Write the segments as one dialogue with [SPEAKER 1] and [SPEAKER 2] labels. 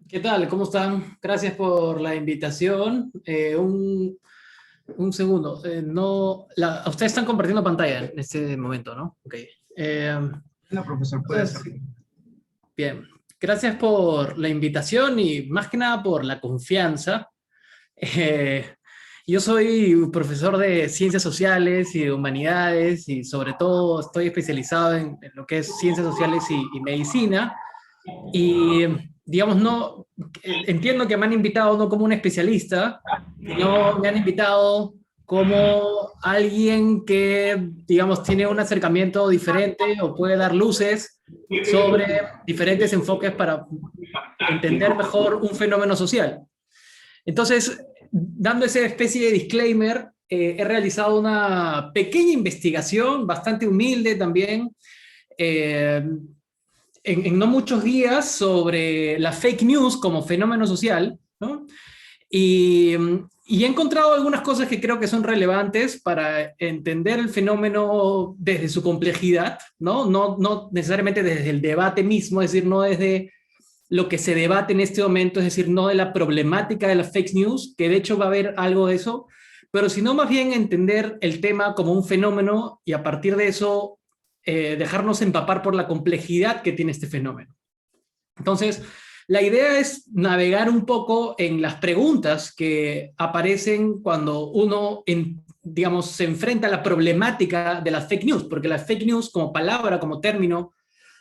[SPEAKER 1] ¿Qué tal? ¿Cómo están? Gracias por la invitación. Un segundo. Ustedes están compartiendo pantalla en este momento, ¿no? Ok. Eh,
[SPEAKER 2] No, profesor, puede
[SPEAKER 1] entonces,
[SPEAKER 2] hacerlo.
[SPEAKER 1] bien. Gracias por la invitación y más que nada por la confianza. Eh, yo soy profesor de ciencias sociales y de humanidades y sobre todo estoy especializado en lo que es ciencias sociales y medicina. Y, digamos, no, entiendo que me han invitado no como un especialista, sino me han invitado como alguien que, digamos, tiene un acercamiento diferente o puede dar luces sobre diferentes enfoques para entender mejor un fenómeno social. Entonces, dando esa especie de disclaimer, he realizado una pequeña investigación, bastante humilde también, eh, en no muchos días sobre la fake news como fenómeno social, ¿no? Y, y he encontrado algunas cosas que creo que son relevantes para entender el fenómeno desde su complejidad, ¿no? No necesariamente desde el debate mismo, es decir, no desde lo que se debate en este momento, es decir, no de la problemática de las fake news, que de hecho va a haber algo de eso, pero sino más bien entender el tema como un fenómeno y a partir de eso dejarnos empapar por la complejidad que tiene este fenómeno. Entonces, la idea es navegar un poco en las preguntas que aparecen cuando uno, digamos, se enfrenta a la problemática de las fake news, porque las fake news como palabra, como término,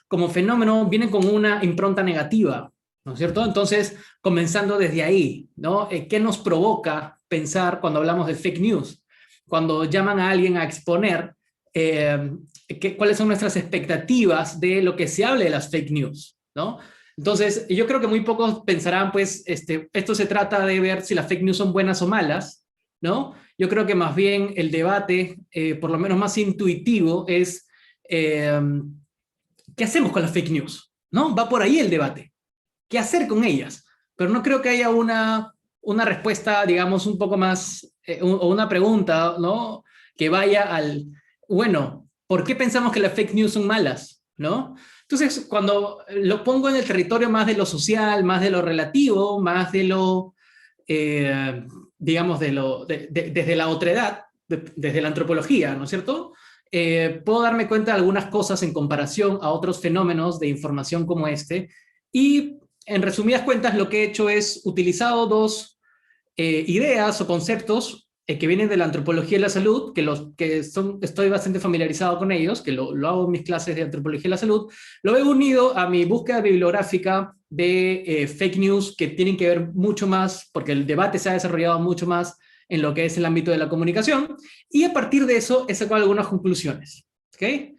[SPEAKER 1] como fenómeno, vienen con una impronta negativa, ¿no es cierto? Entonces, comenzando desde ahí, ¿no? ¿Qué nos provoca pensar cuando hablamos de fake news? Cuando llaman a alguien a exponer, ¿cuáles son nuestras expectativas de lo que se hable de las fake news, ¿no? Entonces, yo creo que muy pocos pensarán, pues, esto se trata de ver si las fake news son buenas o malas, ¿no? Yo creo que más bien el debate, por lo menos más intuitivo, es ¿qué hacemos con las fake news? ¿No? Va por ahí el debate. ¿Qué hacer con ellas? Pero no creo que haya una respuesta, digamos, un poco más, o una pregunta, ¿no? Que vaya al, bueno, ¿por qué pensamos que las fake news son malas? ¿No? Entonces, cuando lo pongo en el territorio más de lo social, más de lo relativo, más de lo, digamos, desde la otredad, desde la antropología, ¿no es cierto? Puedo darme cuenta de algunas cosas en comparación a otros fenómenos de información como este. Y en resumidas cuentas, lo que he hecho es utilizado dos ideas o conceptos que vienen de la antropología de la salud, estoy bastante familiarizado con ellos, que lo hago en mis clases de antropología de la salud, lo he unido a mi búsqueda bibliográfica de fake news que tienen que ver mucho más, porque el debate se ha desarrollado mucho más en lo que es el ámbito de la comunicación, y a partir de eso he sacado algunas conclusiones. ¿Ok?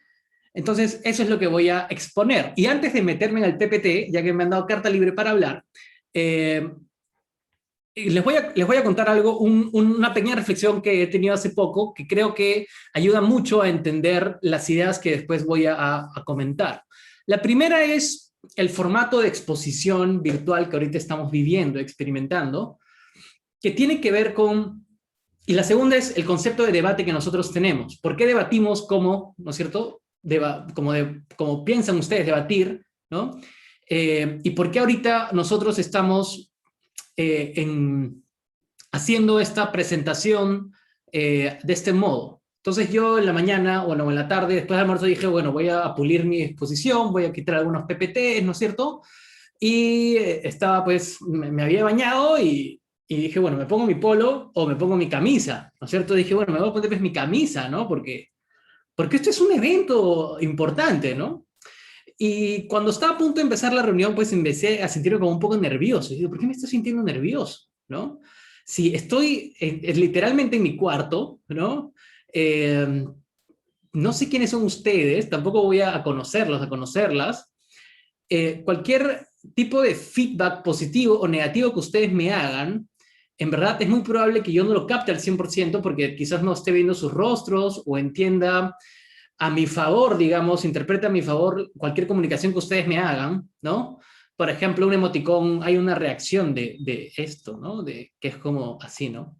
[SPEAKER 1] Entonces, eso es lo que voy a exponer. Y antes de meterme en el PPT, ya que me han dado carta libre para hablar, eh, les voy a contar algo, una pequeña reflexión que he tenido hace poco, que creo que ayuda mucho a entender las ideas que después voy a comentar. La primera es el formato de exposición virtual que ahorita estamos viviendo, experimentando, que tiene que ver con, y la segunda es el concepto de debate que nosotros tenemos. ¿Por qué debatimos como, ¿no es cierto? Como piensan ustedes debatir, ¿no? Y por qué ahorita nosotros estamos haciendo esta presentación de este modo. Entonces yo en la mañana, bueno, en la tarde, después del almuerzo dije, bueno, voy a pulir mi exposición, voy a quitar algunos PPTs, ¿no es cierto? Y estaba pues, me había bañado y dije, bueno, me pongo mi polo o me pongo mi camisa, ¿no es cierto? Dije, bueno, me voy a poner pues mi camisa, ¿no? Porque esto es un evento importante, ¿no? Y cuando estaba a punto de empezar la reunión, pues empecé a sentirme como un poco nervioso. Y digo, ¿por qué me estoy sintiendo nervioso? ¿No? Si estoy literalmente en mi cuarto, ¿no? Eh, no sé quiénes son ustedes, tampoco voy a conocerlos, a conocerlas. Cualquier tipo de feedback positivo o negativo que ustedes me hagan, en verdad es muy probable que yo no lo capte al 100% porque quizás no esté viendo sus rostros o entienda a mi favor, digamos, interpreta a mi favor cualquier comunicación que ustedes me hagan, ¿no? Por ejemplo, un emoticón, hay una reacción de esto, ¿no? De que es como así, ¿no?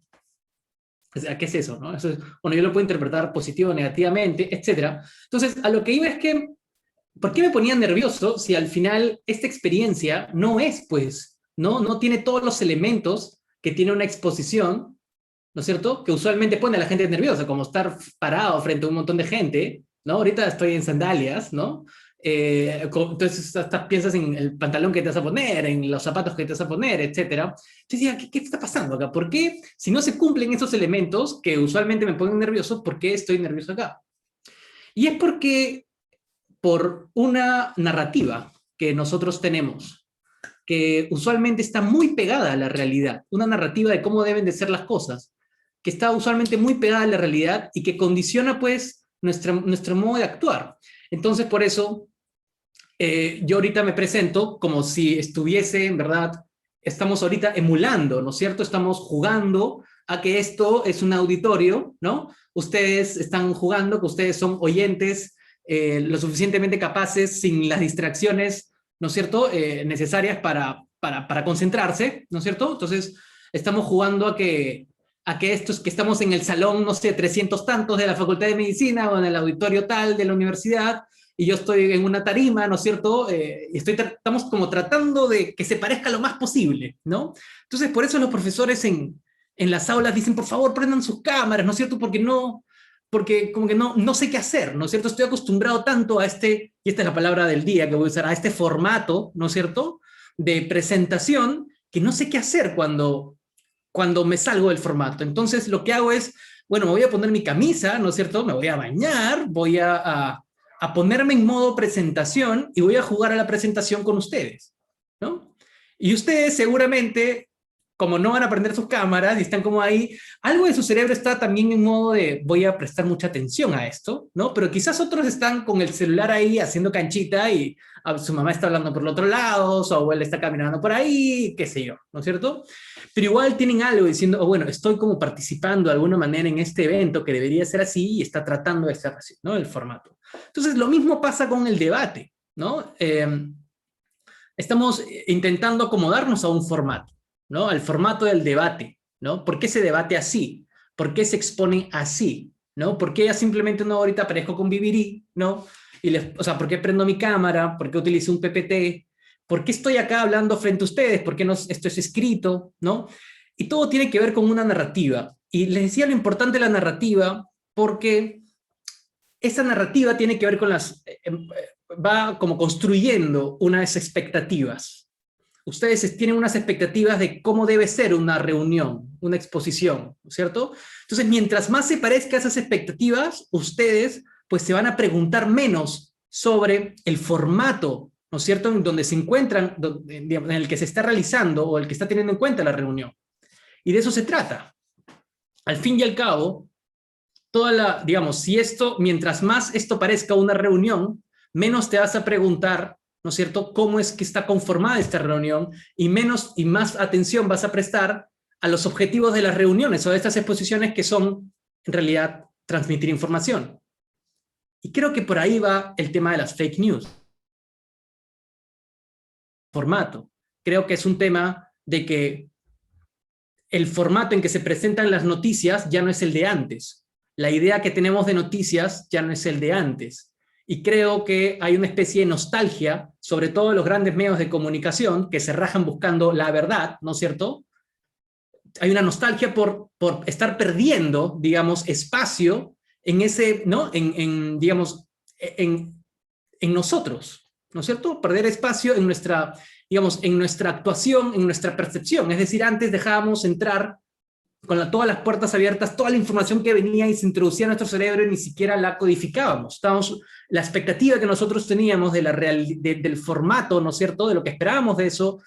[SPEAKER 1] O sea, ¿qué es eso, no? Eso es, bueno, yo lo puedo interpretar positivo o negativamente, etcétera. Entonces, a lo que iba es que, ¿por qué me ponía nervioso si al final esta experiencia no es, pues, ¿no? No tiene todos los elementos que tiene una exposición, ¿no es cierto? Que usualmente pone a la gente nerviosa, como estar parado frente a un montón de gente, ¿no? Ahorita estoy en sandalias, ¿no? Entonces hasta piensas en el pantalón que te vas a poner, en los zapatos que te vas a poner, etcétera. Entonces decía, ¿qué está pasando acá? ¿Por qué, si no se cumplen esos elementos que usualmente me ponen nervioso, por qué estoy nervioso acá? Y es porque por una narrativa que nosotros tenemos, que usualmente está muy pegada a la realidad, una narrativa de cómo deben de ser las cosas, que está usualmente muy pegada a la realidad y que condiciona pues nuestro modo de actuar. Entonces por eso yo ahorita me presento como si estuviese, en verdad, estamos ahorita emulando, ¿no es cierto? Estamos jugando a que esto es un auditorio, ¿no? Ustedes están jugando, que ustedes son oyentes lo suficientemente capaces, sin las distracciones, ¿no es cierto?, necesarias para concentrarse, ¿no es cierto? Entonces, estamos jugando a que esto es que estamos en el salón, no sé, 300 tantos de la Facultad de Medicina o en el auditorio tal de la universidad, y yo estoy en una tarima, ¿no es cierto? Y estamos como tratando de que se parezca lo más posible, ¿no? Entonces, por eso los profesores en las aulas dicen, por favor, prendan sus cámaras, ¿no es cierto? Porque como que no sé qué hacer, ¿no es cierto? Estoy acostumbrado tanto a y esta es la palabra del día que voy a usar, a este formato, ¿no es cierto?, de presentación, que no sé qué hacer cuando me salgo del formato. Entonces, lo que hago es, bueno, me voy a poner mi camisa, ¿no es cierto? Me voy a bañar, voy a ponerme en modo presentación y voy a jugar a la presentación con ustedes, ¿no? Y ustedes seguramente, como no van a prender sus cámaras y están como ahí, algo de su cerebro está también en modo de voy a prestar mucha atención a esto, ¿no? Pero quizás otros están con el celular ahí haciendo canchita y su mamá está hablando por el otro lado, su abuela está caminando por ahí, qué sé yo, ¿no es cierto? Pero igual tienen algo diciendo, oh, bueno, estoy como participando de alguna manera en este evento que debería ser así y está tratando de ser así, ¿no? El formato. Entonces, lo mismo pasa con el debate, ¿no? Estamos intentando acomodarnos a un formato, ¿no? Al formato del debate, ¿no? ¿Por qué se debate así? ¿Por qué se expone así? ¿No? ¿Por qué ya simplemente no ahorita aparezco con Vivirí, ¿no? O sea, ¿por qué prendo mi cámara? ¿Por qué utilizo un PPT? ¿Por qué estoy acá hablando frente a ustedes? ¿Por qué no, esto es escrito? ¿No? Y todo tiene que ver con una narrativa. Y les decía lo importante de la narrativa porque esa narrativa tiene que ver con va como construyendo unas expectativas. Ustedes tienen unas expectativas de cómo debe ser una reunión, una exposición, ¿cierto? Entonces, mientras más se parezca a esas expectativas, ustedes pues se van a preguntar menos sobre el formato, ¿no es cierto?, en donde se encuentran, en el que se está realizando o el que está teniendo en cuenta la reunión. Y de eso se trata. Al fin y al cabo, digamos, mientras más esto parezca una reunión, menos te vas a preguntar, ¿no es cierto?, cómo es que está conformada esta reunión y más atención vas a prestar a los objetivos de las reuniones o de estas exposiciones que son, en realidad, transmitir información. Y creo que por ahí va el tema de las fake news. Formato. Creo que es un tema de que el formato en que se presentan las noticias ya no es el de antes. La idea que tenemos de noticias ya no es el de antes. Y creo que hay una especie de nostalgia, sobre todo en los grandes medios de comunicación, que se rajan buscando la verdad, ¿no es cierto? Hay una nostalgia por estar perdiendo, digamos, espacio en ese, ¿no? Digamos, en nosotros, ¿no es cierto? Perder espacio en digamos, en nuestra actuación, en nuestra percepción. Es decir, antes dejábamos entrar con todas las puertas abiertas, toda la información que venía y se introducía en nuestro cerebro y ni siquiera la codificábamos. La expectativa que nosotros teníamos del formato, ¿no es cierto?, de lo que esperábamos de eso,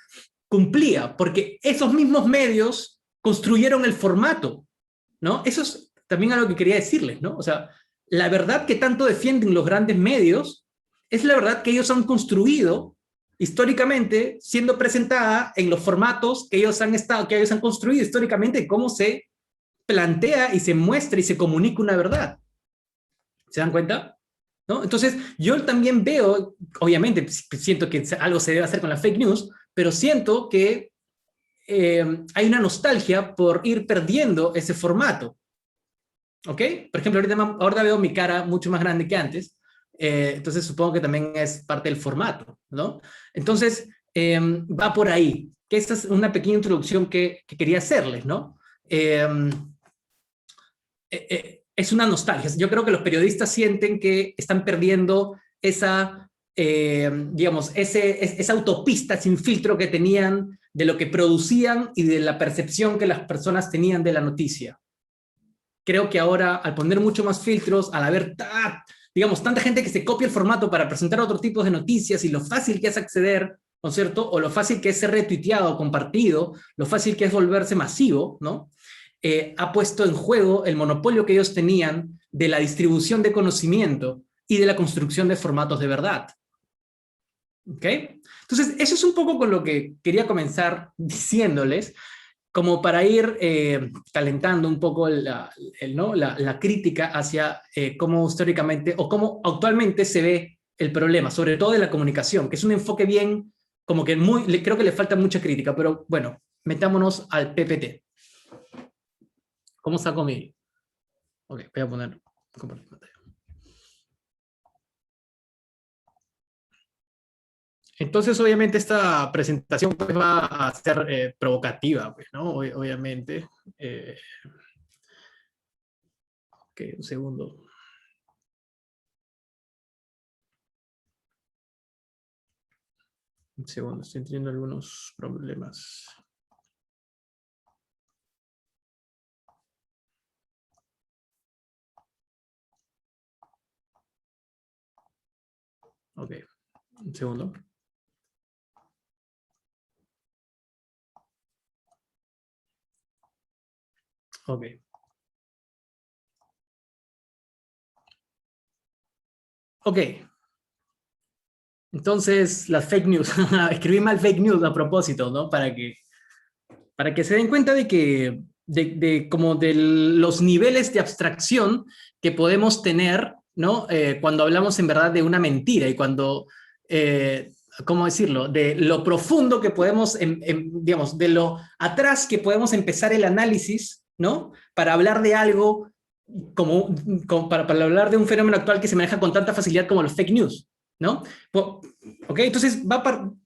[SPEAKER 1] cumplía, porque esos mismos medios construyeron el formato, ¿no? Eso es también algo que quería decirles, ¿no? O sea, la verdad que tanto defienden los grandes medios es la verdad que ellos han construido históricamente, siendo presentada en los formatos que ellos han construido históricamente, cómo se plantea y se muestra y se comunica una verdad. ¿Se dan cuenta? ¿No? Entonces, yo también veo, obviamente, siento que algo se debe hacer con la fake news, pero siento que hay una nostalgia por ir perdiendo ese formato. ¿Ok? Por ejemplo, ahora veo mi cara mucho más grande que antes, entonces supongo que también es parte del formato, ¿no? Entonces, va por ahí. que esta es una pequeña introducción que quería hacerles, ¿no? Es una nostalgia. Yo creo que los periodistas sienten que están perdiendo esa, digamos, esa autopista sin filtro que tenían de lo que producían y de la percepción que las personas tenían de la noticia. Creo que ahora, al poner mucho más filtros, al haber, digamos, tanta gente que se copia el formato para presentar otro tipo de noticias y lo fácil que es acceder, ¿no es cierto? O lo fácil que es ser retuiteado, compartido, lo fácil que es volverse masivo, ¿no? Ha puesto en juego el monopolio que ellos tenían de la distribución de conocimiento y de la construcción de formatos de verdad. ¿Ok? Entonces, eso es un poco con lo que quería comenzar diciéndoles, como para ir calentando un poco ¿no? la crítica hacia cómo históricamente o cómo actualmente se ve el problema, sobre todo de la comunicación, que es un enfoque bien, como que creo que le falta mucha crítica, pero bueno, metámonos al PPT. ¿Cómo saco mi...? Ok, voy a poner... compartir pantalla. Entonces, obviamente, esta presentación pues, va a ser provocativa, pues, ¿no? Obviamente. Ok, un segundo. Un segundo, estoy teniendo algunos problemas. Ok, un segundo. Ok. Ok. Entonces, las fake news. Escribí mal fake news a propósito, ¿no? Para que se den cuenta de que, como de los niveles de abstracción que podemos tener, ¿no? Cuando hablamos en verdad de una mentira y cuando, ¿cómo decirlo? De lo profundo que podemos, digamos, de lo atrás que podemos empezar el análisis, ¿no? Para hablar de algo para hablar de un fenómeno actual que se maneja con tanta facilidad como los fake news, ¿no? ¿Ok? Entonces,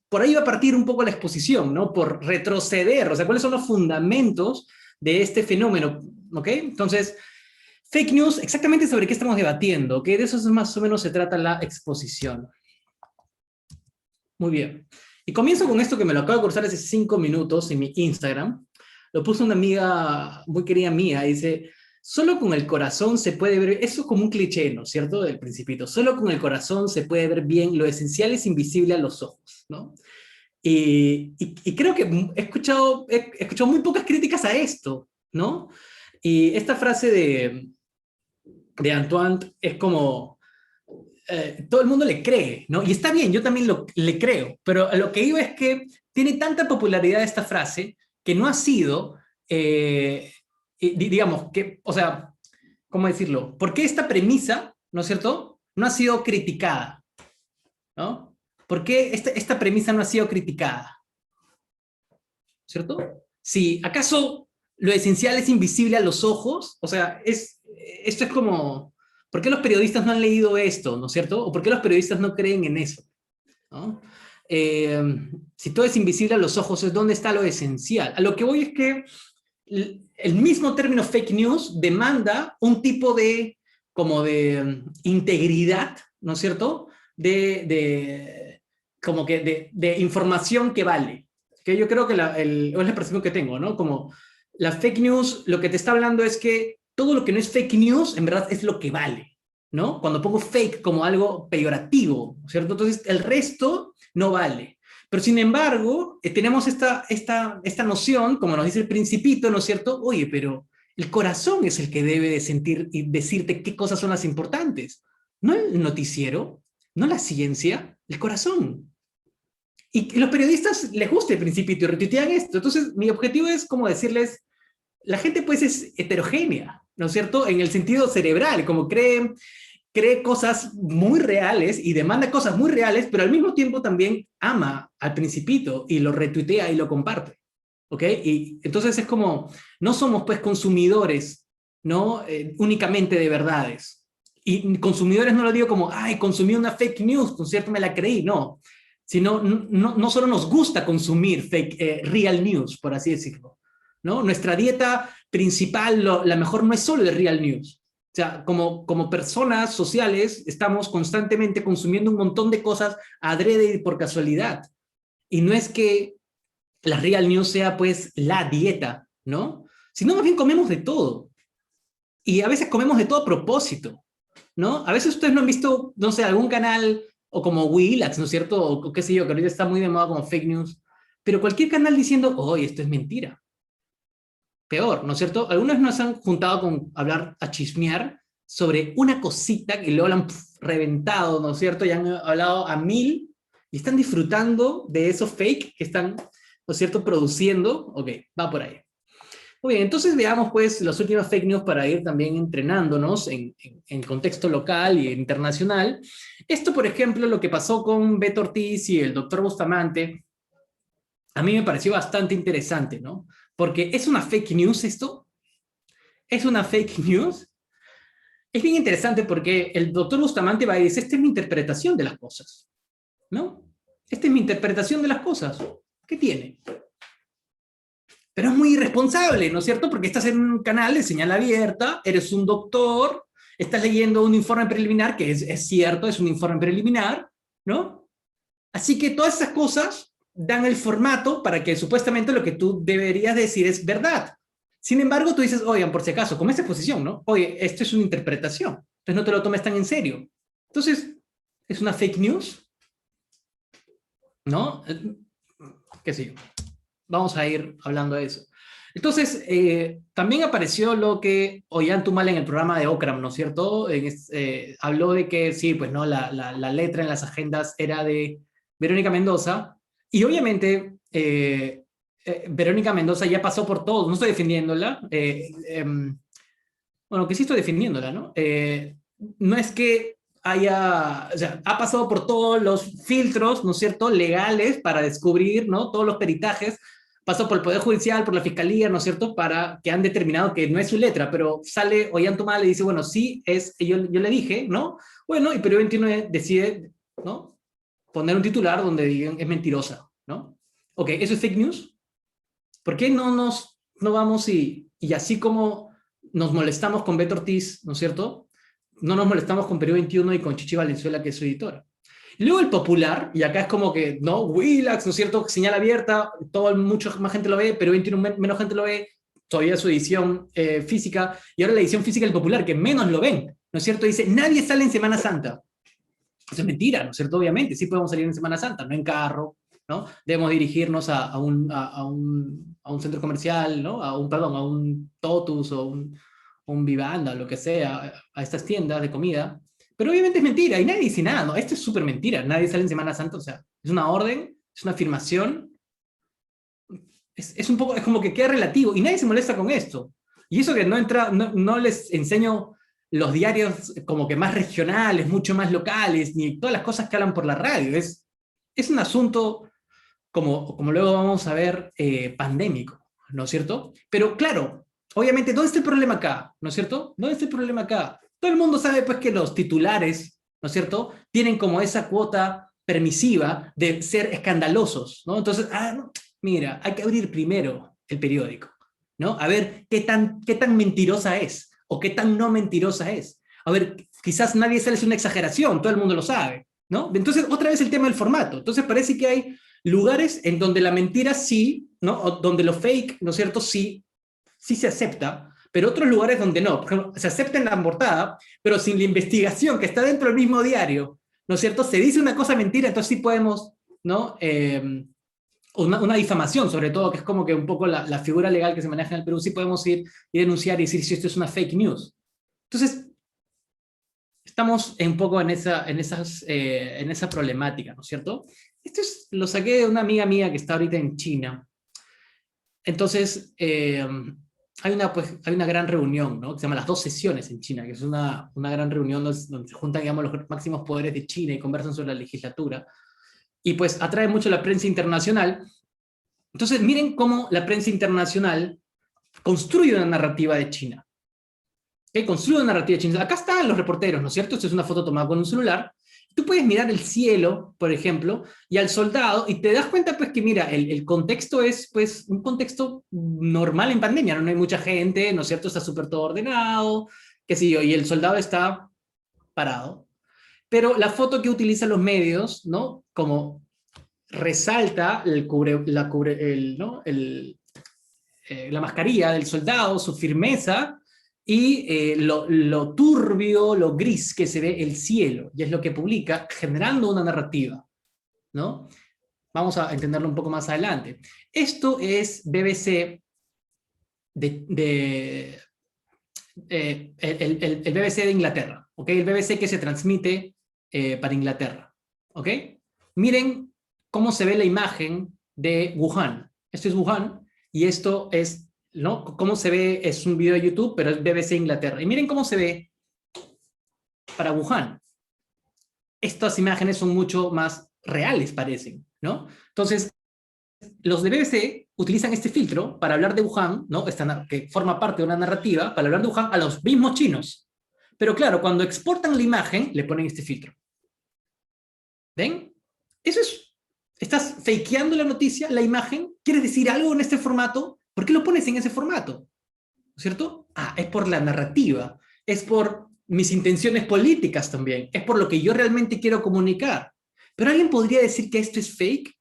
[SPEAKER 1] por ahí va a partir un poco la exposición, ¿no? Por retroceder, o sea, ¿cuáles son los fundamentos de este fenómeno? ¿Ok? Entonces, fake news, exactamente sobre qué estamos debatiendo, ¿ok? De eso más o menos se trata la exposición. Muy bien. Y comienzo con esto que me lo acabo de cursar hace 5 minutos en mi Instagram. Lo puso una amiga muy querida mía, dice, solo con el corazón se puede ver, eso es como un cliché, ¿no es cierto? Del Principito, solo con el corazón se puede ver bien, lo esencial es invisible a los ojos, ¿no? Y creo que he escuchado muy pocas críticas a esto, ¿no? Y esta frase de Antoine es como, todo el mundo le cree, ¿no? Y está bien, yo también le creo, pero a lo que digo es que tiene tanta popularidad esta frase que no ha sido, digamos, que, o sea, ¿cómo decirlo? ¿Por qué esta premisa, ¿no es cierto?, no ha sido criticada, ¿no? ¿Por qué esta premisa no ha sido criticada? ¿Cierto? Si acaso lo esencial es invisible a los ojos, o sea, esto es como, ¿por qué los periodistas no han leído esto, ¿no es cierto? ¿O por qué los periodistas no creen en eso? ¿No? Si todo es invisible a los ojos, ¿dónde está lo esencial? A lo que voy es que el mismo término fake news demanda un tipo de, como de integridad, ¿no es cierto? Como que de información que vale. Que yo creo que es la percepción que tengo, ¿no? Como la fake news, lo que te está hablando es que todo lo que no es fake news, en verdad, es lo que vale, ¿no? Cuando pongo fake como algo peyorativo, ¿cierto? Entonces, el resto no vale. Pero sin embargo, tenemos esta noción, como nos dice el Principito, ¿no es cierto? Oye, pero el corazón es el que debe de sentir y decirte qué cosas son las importantes. No el noticiero, no la ciencia, el corazón. Y los periodistas les gusta el Principito y retuitean esto. Entonces, mi objetivo es como decirles, la gente pues es heterogénea, ¿no es cierto? En el sentido cerebral, como cree cosas muy reales y demanda cosas muy reales, pero al mismo tiempo también ama al Principito y lo retuitea y lo comparte. ¿Ok? Y entonces es como, no somos pues consumidores, ¿no? Únicamente de verdades. Y consumidores no lo digo como, ay, consumí una fake news, con cierto me la creí, no. sino no solo nos gusta consumir real news, por así decirlo, ¿no? Nuestra dieta principal, la mejor, no es solo de real news. O sea, como personas sociales estamos constantemente consumiendo un montón de cosas adrede y por casualidad. Y no es que la real news sea pues la dieta, ¿no? Sino más bien comemos de todo. Y a veces comemos de todo a propósito, ¿no? A veces ustedes no han visto, no sé, algún canal o como Willax, ¿no es cierto? O qué sé yo, que ahorita está muy de moda como fake news, pero cualquier canal diciendo, oye, esto es mentira. Peor, ¿no es cierto? Algunos nos han juntado con hablar, a chismear sobre una cosita que luego lo han reventado, ¿no es cierto? Y han hablado a 1000 y están disfrutando de esos fake que están, ¿no es cierto?, produciendo. Ok, va por ahí. Muy bien, entonces veamos pues los últimos fake news para ir también entrenándonos en contexto local y internacional. Esto, por ejemplo, lo que pasó con Beto Ortiz y el doctor Bustamante, a mí me pareció bastante interesante, ¿no? Porque es una fake news esto, es una fake news. Es bien interesante porque el doctor Bustamante va y dice, esta es mi interpretación de las cosas, ¿no? Esta es mi interpretación de las cosas. ¿Qué tiene? Pero es muy irresponsable, ¿no es cierto? Porque estás en un canal de señal abierta, eres un doctor, estás leyendo un informe preliminar, que es cierto, es un informe preliminar, ¿no? Así que todas esas cosas dan el formato para que supuestamente lo que tú deberías decir es verdad. Sin embargo, tú dices, oigan, por si acaso, como esta exposición, ¿no? Oye, esto es una interpretación, entonces no te lo tomes tan en serio. Entonces, ¿es una fake news? ¿No? ¿Qué sé yo? Vamos a ir hablando de eso. Entonces, también apareció lo que Ollanta en el programa de Okram, ¿no es cierto? Habló de que sí, pues no, la letra en las agendas era de Verónica Mendoza, y obviamente Verónica Mendoza ya pasó por todo, no estoy defendiéndola, bueno, que sí estoy defendiéndola, ¿no? No es que haya, o sea, ha pasado por todos los filtros, ¿no es cierto?, legales para descubrir, ¿no?, todos los peritajes, pasó por el Poder Judicial, por la Fiscalía, ¿no es cierto?, para que han determinado que no es su letra, pero sale Ollanta y dice, bueno, sí, yo le dije, ¿no? Bueno, y Perú 21 decide, ¿no?, poner un titular donde digan es mentirosa, ¿no? Ok, ¿eso es fake news? ¿Por qué no vamos y así como nos molestamos con Beto Ortiz, ¿no es cierto?, no nos molestamos con Perú 21 y con Chichi Valenzuela, que es su editora? Y luego el popular, y acá es como que, no, Willax, ¿no es cierto?, señal abierta, mucha más gente lo ve, Perú 21 menos gente lo ve, todavía su edición física, y ahora la edición física del popular, que menos lo ven, ¿no es cierto?, dice, nadie sale en Semana Santa. Eso es mentira, ¿no es cierto? Obviamente, sí podemos salir en Semana Santa, no en carro, ¿no? Debemos dirigirnos a un centro comercial, ¿no? Perdón, a un Totus o un Vivanda, lo que sea, a estas tiendas de comida. Pero obviamente es mentira y nadie dice nada, ¿no? Esto es súper mentira, nadie sale en Semana Santa, o sea, es una orden, es una afirmación, es un poco, es como que queda relativo y nadie se molesta con esto. Y eso que no les enseño los diarios como que más regionales, mucho más locales, ni todas las cosas que hablan por la radio. Es un asunto, como luego vamos a ver, pandémico, ¿no es cierto? Pero claro, obviamente, ¿dónde está el problema acá? ¿No es cierto? ¿Dónde está el problema acá? Todo el mundo sabe pues que los titulares, ¿no es cierto?, tienen como esa cuota permisiva de ser escandalosos, ¿no? Entonces, no, mira, hay que abrir primero el periódico, ¿no? A ver qué tan mentirosa es, o qué tan no mentirosa es. A ver, quizás nadie sale, es una exageración, todo el mundo lo sabe, ¿no? Entonces, otra vez el tema del formato. Entonces, parece que hay lugares en donde la mentira sí, ¿no?, o donde lo fake, ¿no es cierto?, sí se acepta, pero otros lugares donde no. Por ejemplo, se acepta en la portada, pero sin la investigación que está dentro del mismo diario, ¿no es cierto?, se dice una cosa mentira, entonces sí podemos, ¿no?, una difamación, sobre todo, que es como que un poco la figura legal que se maneja en el Perú, sí podemos ir y denunciar y decir si esto es una fake news. Entonces, estamos un poco en esa problemática, ¿no es cierto? Lo saqué de una amiga mía que está ahorita en China. Entonces, hay una gran reunión, ¿no?, que se llama las 2 sesiones en China, que es una gran reunión donde se juntan, digamos, los máximos poderes de China y conversan sobre la legislatura. Y pues atrae mucho la prensa internacional. Entonces, miren cómo la prensa internacional construye una narrativa de China. ¿Okay? Construye una narrativa de China. Acá están los reporteros, ¿no es cierto? Esta es una foto tomada con un celular. tú puedes mirar el cielo, por ejemplo, y al soldado, y te das cuenta pues que mira, el contexto es pues un contexto normal en pandemia, no hay mucha gente, ¿no es cierto? Está súper todo ordenado, qué sé yo, y el soldado está parado. Pero la foto que utilizan los medios, ¿no? Como resalta ¿no? La mascarilla del soldado, su firmeza, y lo turbio, lo gris que se ve el cielo, y es lo que publica, generando una narrativa, ¿no? Vamos a entenderlo un poco más adelante. Esto es BBC, el BBC de Inglaterra, ¿ok? El BBC que se transmite para Inglaterra, ¿ok? Miren cómo se ve la imagen de Wuhan. Esto es Wuhan, y esto es, ¿no? Cómo se ve, es un video de YouTube, pero es BBC Inglaterra. Y miren cómo se ve para Wuhan. Estas imágenes son mucho más reales, parecen, ¿no? Entonces, los de BBC utilizan este filtro para hablar de Wuhan, ¿no? Que forma parte de una narrativa, para hablar de Wuhan a los mismos chinos. Pero claro, cuando exportan la imagen, le ponen este filtro. ¿Ven? Eso es, estás fakeando la noticia, la imagen, ¿quieres decir algo en este formato? ¿Por qué lo pones en ese formato? ¿Cierto? Ah, es por la narrativa, es por mis intenciones políticas también, es por lo que yo realmente quiero comunicar. Pero ¿alguien podría decir que esto es fake?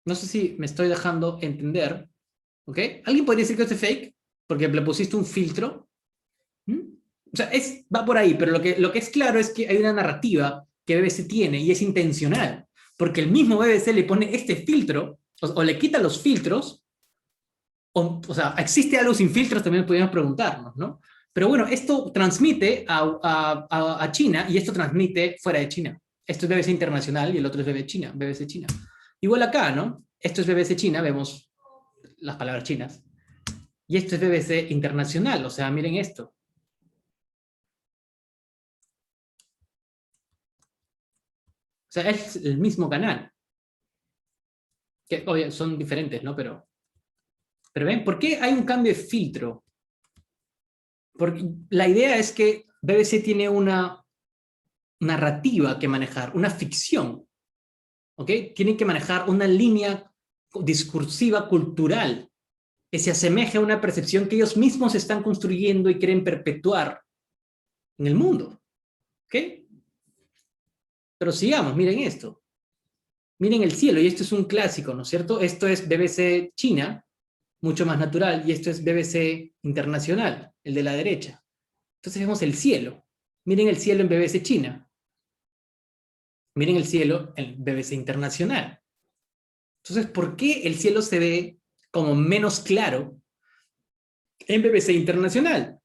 [SPEAKER 1] No sé si me estoy dejando entender, ¿ok? ¿Alguien podría decir que esto es fake? Porque le pusiste un filtro. O sea, va por ahí, pero lo que es claro es que hay una narrativa que BBC tiene y es intencional, porque el mismo BBC le pone este filtro, o le quita los filtros, o sea, ¿existe algo sin filtros? También podríamos preguntarnos, ¿no? Pero bueno, esto transmite a China y esto transmite fuera de China. Esto es BBC Internacional y el otro es BBC China. Igual acá, ¿no? Esto es BBC China, vemos las palabras chinas. Y esto es BBC Internacional, o sea, miren esto. O sea, es el mismo canal. Que obvio, son diferentes, ¿no? Pero ven, ¿por qué hay un cambio de filtro? Porque la idea es que BBC tiene una narrativa que manejar, una ficción. ¿Ok? Tienen que manejar una línea discursiva cultural que se asemeje a una percepción que ellos mismos están construyendo y quieren perpetuar en el mundo. ¿Ok? Pero sigamos, miren esto. Miren el cielo, y esto es un clásico, ¿no es cierto? Esto es BBC China, mucho más natural, y esto es BBC Internacional, el de la derecha. Entonces vemos el cielo. Miren el cielo en BBC China. Miren el cielo en BBC Internacional. Entonces, ¿por qué el cielo se ve como menos claro en BBC Internacional?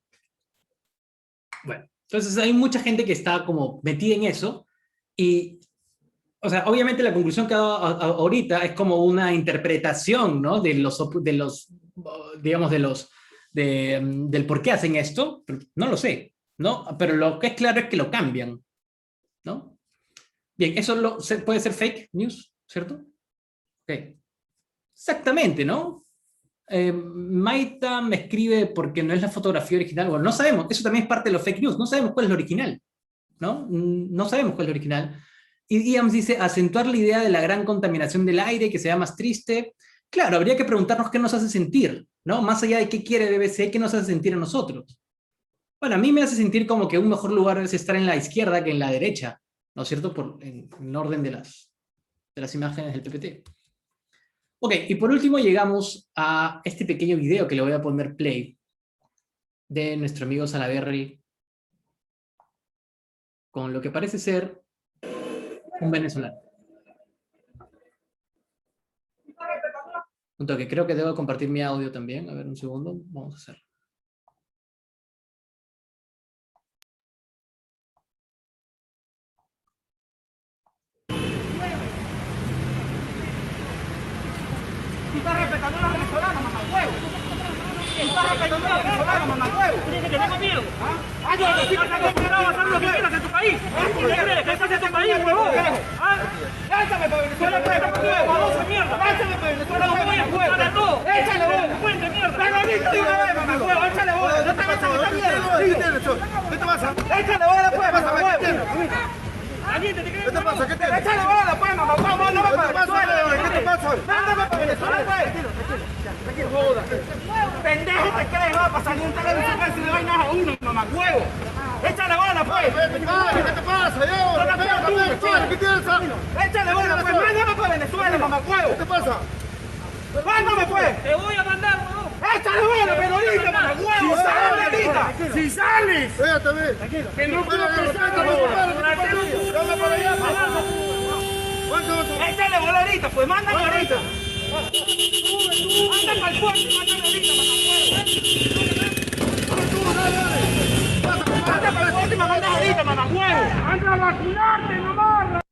[SPEAKER 1] Bueno, entonces hay mucha gente que está como metida en eso, y, o sea, obviamente la conclusión que ha dado ahorita es como una interpretación, ¿no? Del por qué hacen esto, no lo sé, ¿no? Pero lo que es claro es que lo cambian, ¿no? Bien, eso puede ser fake news, ¿cierto? Ok. Exactamente, ¿no? Maita me escribe porque no es la fotografía original. Bueno, no sabemos, eso también es parte de los fake news, no sabemos cuál es el original, ¿no? No sabemos cuál es el original. Y Iams dice, acentuar la idea de la gran contaminación del aire, que sea más triste. Claro, habría que preguntarnos qué nos hace sentir, ¿no? Más allá de qué quiere BBC, qué nos hace sentir a nosotros. Bueno, a mí me hace sentir como que un mejor lugar es estar en la izquierda que en la derecha, ¿no es cierto? En orden de las imágenes del PPT. Ok, y por último llegamos a este pequeño video que le voy a poner play de nuestro amigo Salaverry con lo que parece ser un venezolano. Un toque, creo que debo compartir mi audio también. A ver, un segundo, vamos a hacerlo.
[SPEAKER 2] Estás respetando a los venezolanos, mamahuevo. Estás respetando a los venezolanos, mamahuevo. Tienes que tener miedo. Ay, yo sí que estás acostumbrado a hacer lo que quieras en tu país. ¿Qué crees? ¿Qué estás en tu país, huevón? Lánzame para Venezuela, huevo. Vamos a mierda. Lánzame para Venezuela, huevo. Para todo. Échale, huevo. Fuente, mierda. Pegadito de una vez, mamahuevo. Échale, huevo. No te vas a meter mierda. ¿Qué te pasa? Échale, huevo, pues, mamahuevo. Caliente, ¿te crees?
[SPEAKER 3] ¿Qué te pasa? ¿Qué te pasa?
[SPEAKER 2] Échale bola, pues, mamá, vamos, no
[SPEAKER 3] ¿Qué
[SPEAKER 2] para
[SPEAKER 3] te pasa? ¿Qué te pasa?
[SPEAKER 2] Mándame para Venezuela, pues. Joda. Pendejo, ¿te crees? Va para salir en televisión a decirle vainas a uno, mamá, huevo. Échale bola, pues.
[SPEAKER 3] ¿Qué te pasa? ¿Qué tienes?
[SPEAKER 2] Échale bola, pues. Mándame para Venezuela, mamá, huevo.
[SPEAKER 3] ¿Qué te pasa?
[SPEAKER 2] Mándame, pues.
[SPEAKER 4] Te voy a mandar, huevón.
[SPEAKER 2] Échale bola, pero ahorita, mamá, huevo. Sale ahorita.
[SPEAKER 3] Si sales. Espérate, ve.
[SPEAKER 2] Que no puedo pensar, échale bola ahorita, pues mándame ahorita. Anda para el puerto y mándame ahorita, mamá. Anda para el puerto y me mandas ahorita, mamá huevo. Anda a vacunarte, nomás.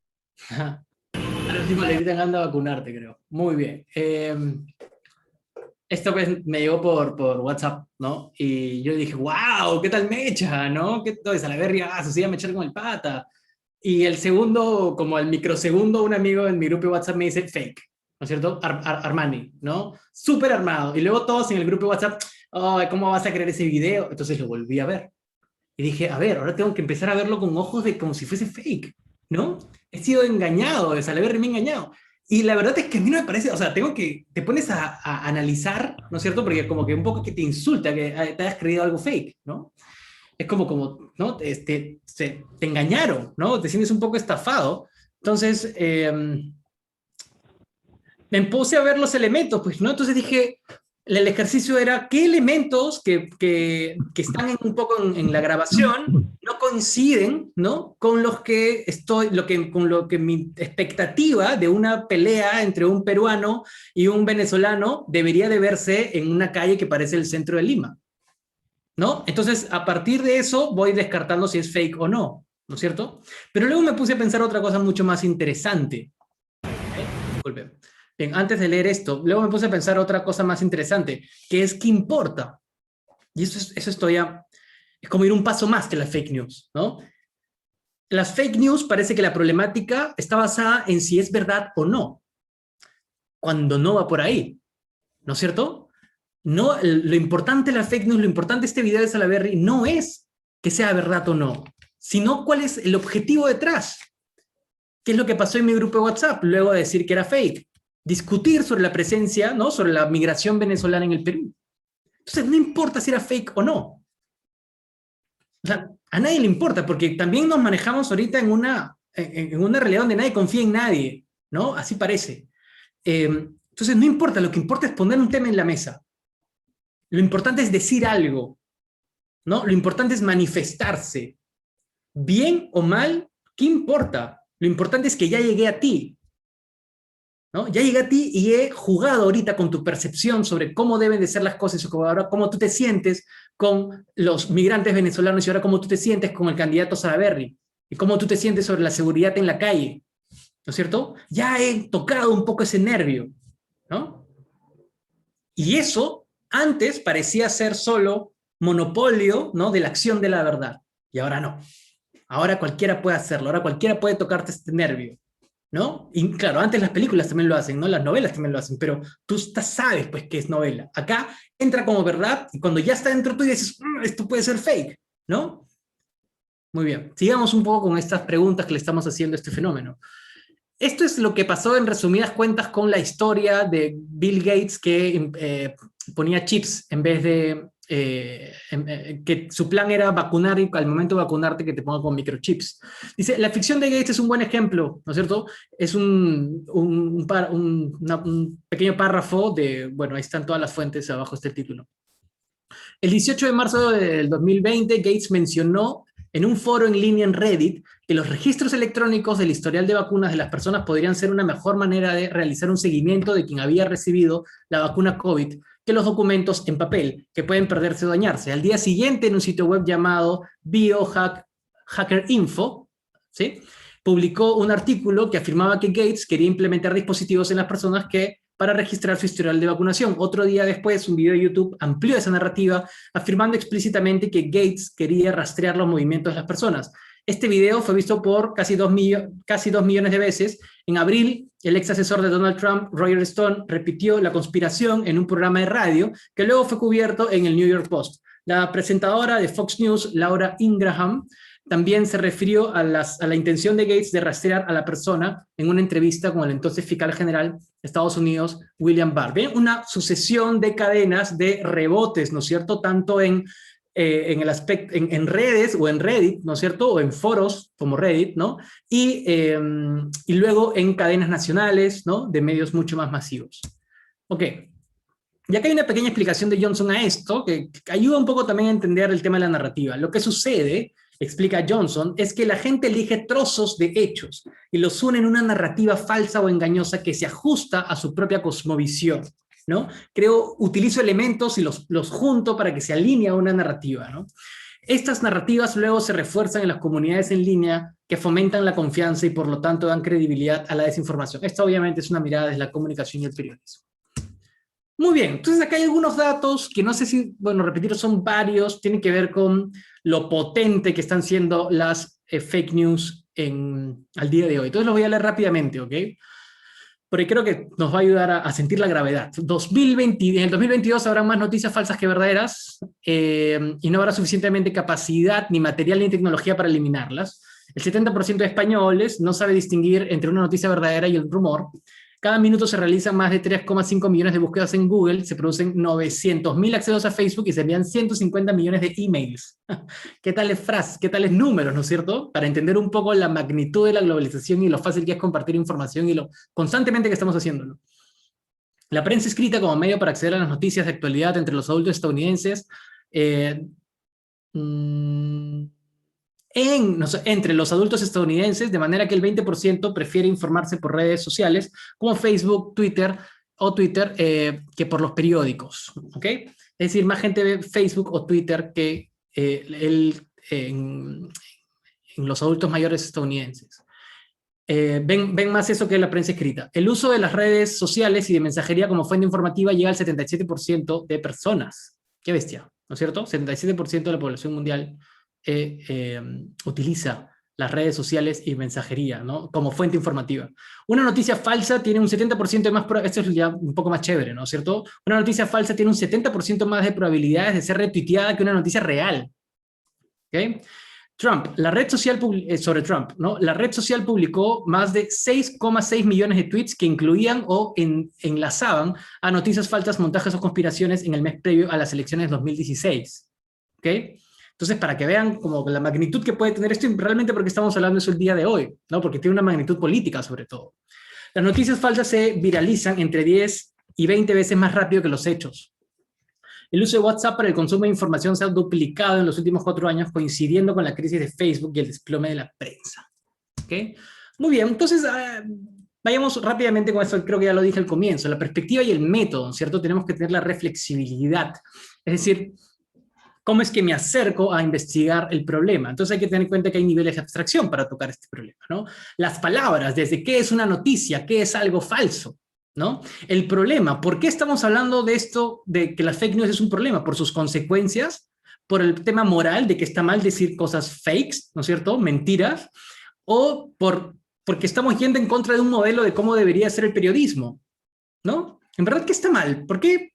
[SPEAKER 1] Al último le gritan anda a vacunarte, creo. Muy bien. Esto pues me llegó por WhatsApp, ¿no? Y yo dije, wow, ¿qué tal mecha, no? ¿Qué tal? Salaverry, se sigue a mechar con el pata. Y el segundo, como el microsegundo, un amigo en mi grupo de WhatsApp me dice fake, ¿no es cierto? Armani, ¿no? Súper armado. Y luego todos en el grupo de WhatsApp, oh, ¿cómo vas a creer ese video? Entonces lo volví a ver. Y dije, a ver, ahora tengo que empezar a verlo con ojos de como si fuese fake, ¿no? He sido engañado, de Salaverry me ha engañado. Y la verdad es que a mí no me parece, o sea, te pones a analizar, ¿no es cierto? Porque como que un poco que te insulta que te hayas creído algo fake, ¿no? Es como ¿no? Te engañaron, ¿no? Te sientes un poco estafado. Entonces, me puse a ver los elementos, pues, ¿no? Entonces dije, el ejercicio era, ¿qué elementos que están un poco en la grabación no coinciden, ¿no? Con los que con lo que mi expectativa de una pelea entre un peruano y un venezolano debería de verse en una calle que parece el centro de Lima, ¿no? Entonces, a partir de eso, voy descartando si es fake o no, ¿no es cierto? Pero luego me puse a pensar otra cosa mucho más interesante. Disculpen. Bien, antes de leer esto, luego me puse a pensar otra cosa más interesante, que es ¿qué importa? Y eso es todavía, es como ir un paso más que las fake news, ¿no? Las fake news parece que la problemática está basada en si es verdad o no, cuando no va por ahí, ¿no es cierto? No, lo importante de la fake news, lo importante de este video de Salaverry no es que sea verdad o no, sino cuál es el objetivo detrás. ¿Qué es lo que pasó en mi grupo de WhatsApp luego de decir que era fake? Discutir sobre la presencia, ¿no? Sobre la migración venezolana en el Perú. Entonces, no importa si era fake o no. O sea, a nadie le importa, porque también nos manejamos ahorita en una realidad donde nadie confía en nadie, ¿no? Así parece. Entonces, no importa, lo que importa es poner un tema en la mesa. Lo importante es decir algo, ¿no? Lo importante es manifestarse. Bien o mal, ¿qué importa? Lo importante es que ya llegué a ti, ¿no? Ya llegué a ti y he jugado ahorita con tu percepción sobre cómo deben de ser las cosas, o ahora cómo tú te sientes con los migrantes venezolanos y ahora cómo tú te sientes con el candidato Salaverry y cómo tú te sientes sobre la seguridad en la calle, ¿no es cierto? Ya he tocado un poco ese nervio, ¿no? Y eso antes parecía ser solo monopolio, ¿no? De la acción de la verdad, y ahora no. Ahora cualquiera puede hacerlo, ahora cualquiera puede tocarte este nervio, ¿no? Y claro, antes las películas también lo hacen, ¿no? Las novelas también lo hacen, pero tú sabes pues que es novela. Acá entra como verdad y cuando ya está dentro tú dices, esto puede ser fake, ¿no? Muy bien, sigamos un poco con estas preguntas que le estamos haciendo a este fenómeno. Esto es lo que pasó en resumidas cuentas con la historia de Bill Gates que ponía chips en vez de... que su plan era vacunar y al momento de vacunarte que te ponga con microchips. Dice, la ficción de Gates es un buen ejemplo, ¿no es cierto? Es un pequeño párrafo de, bueno, ahí están todas las fuentes, abajo está el título. El 18 de marzo del 2020, Gates mencionó en un foro en línea en Reddit que los registros electrónicos del historial de vacunas de las personas podrían ser una mejor manera de realizar un seguimiento de quien había recibido la vacuna COVID que los documentos en papel, que pueden perderse o dañarse. Al día siguiente, en un sitio web llamado Biohacker Info, ¿sí?, publicó un artículo que afirmaba que Gates quería implementar dispositivos en las personas para registrar su historial de vacunación. Otro día después, un video de YouTube amplió esa narrativa, afirmando explícitamente que Gates quería rastrear los movimientos de las personas. Este video fue visto por casi 2 millones de veces. En abril, el ex asesor de Donald Trump, Roger Stone, repitió la conspiración en un programa de radio que luego fue cubierto en el New York Post. La presentadora de Fox News, Laura Ingraham, también se refirió a la intención de Gates de rastrear a la persona en una entrevista con el entonces fiscal general de Estados Unidos, William Barr. ¿Ven? Una sucesión de cadenas de rebotes, ¿no es cierto? Tanto en redes o en Reddit, ¿no es cierto? O en foros como Reddit, ¿no? Y luego en cadenas nacionales, ¿no? De medios mucho más masivos. Ok. Ya que hay una pequeña explicación de Johnson a esto, que ayuda un poco también a entender el tema de la narrativa. Lo que sucede, explica Johnson, es que la gente elige trozos de hechos y los une en una narrativa falsa o engañosa que se ajusta a su propia cosmovisión, ¿no? Utilizo elementos y los junto para que se alinee a una narrativa, ¿no? Estas narrativas luego se refuerzan en las comunidades en línea que fomentan la confianza y por lo tanto dan credibilidad a la desinformación. Esta obviamente es una mirada desde la comunicación y el periodismo. Muy bien, entonces acá hay algunos datos que no sé si, bueno, repetir, son varios, tienen que ver con lo potente que están siendo las fake news al día de hoy. Entonces los voy a leer rápidamente, ¿ok? Porque creo que nos va a ayudar a sentir la gravedad. En el 2022 habrá más noticias falsas que verdaderas y no habrá suficientemente capacidad, ni material, ni tecnología para eliminarlas. El 70% de españoles no sabe distinguir entre una noticia verdadera y el rumor. Cada minuto se realizan más de 3,5 millones de búsquedas en Google, se producen 900.000 accesos a Facebook y se envían 150 millones de emails. ¿Qué tales frases, qué tales números, no es cierto? Para entender un poco la magnitud de la globalización y lo fácil que es compartir información y lo constantemente que estamos haciéndolo. La prensa escrita como medio para acceder a las noticias de actualidad entre los adultos estadounidenses entre los adultos estadounidenses, de manera que el 20% prefiere informarse por redes sociales como Facebook, Twitter que por los periódicos, ¿ok? Es decir, más gente ve Facebook o Twitter que en los adultos mayores estadounidenses. Ven más eso que la prensa escrita. El uso de las redes sociales y de mensajería como fuente informativa llega al 77% de personas. ¡Qué bestia! ¿No es cierto? 77% de la población mundial utiliza las redes sociales y mensajería, ¿no? Como fuente informativa. Una noticia falsa tiene un 70% de más esto es ya un poco más chévere, ¿no es cierto? Una noticia falsa tiene un 70% más de probabilidades de ser retuiteada que una noticia real. ¿Ok? Trump, la red social sobre Trump, ¿no? La red social publicó más de 6,6 millones de tweets que incluían o enlazaban a noticias falsas, montajes o conspiraciones en el mes previo a las elecciones de 2016. ¿Ok? Entonces, para que vean como la magnitud que puede tener esto, realmente porque estamos hablando de eso el día de hoy, ¿no? Porque tiene una magnitud política sobre todo. Las noticias falsas se viralizan entre 10 y 20 veces más rápido que los hechos. El uso de WhatsApp para el consumo de información se ha duplicado en los últimos 4 años, coincidiendo con la crisis de Facebook y el desplome de la prensa. ¿Okay? Muy bien, entonces vayamos rápidamente con esto, creo que ya lo dije al comienzo, la perspectiva y el método, ¿cierto? Tenemos que tener la reflexibilidad, es decir, ¿cómo es que me acerco a investigar el problema? Entonces hay que tener en cuenta que hay niveles de abstracción para tocar este problema, ¿no? Las palabras, desde qué es una noticia, qué es algo falso, ¿no? El problema, ¿por qué estamos hablando de esto, de que la fake news es un problema? ¿Por sus consecuencias? ¿Por el tema moral de que está mal decir cosas fakes, ¿no es cierto? Mentiras. ¿O porque estamos yendo en contra de un modelo de cómo debería ser el periodismo, ¿no? En verdad, ¿qué está mal? ¿Por qué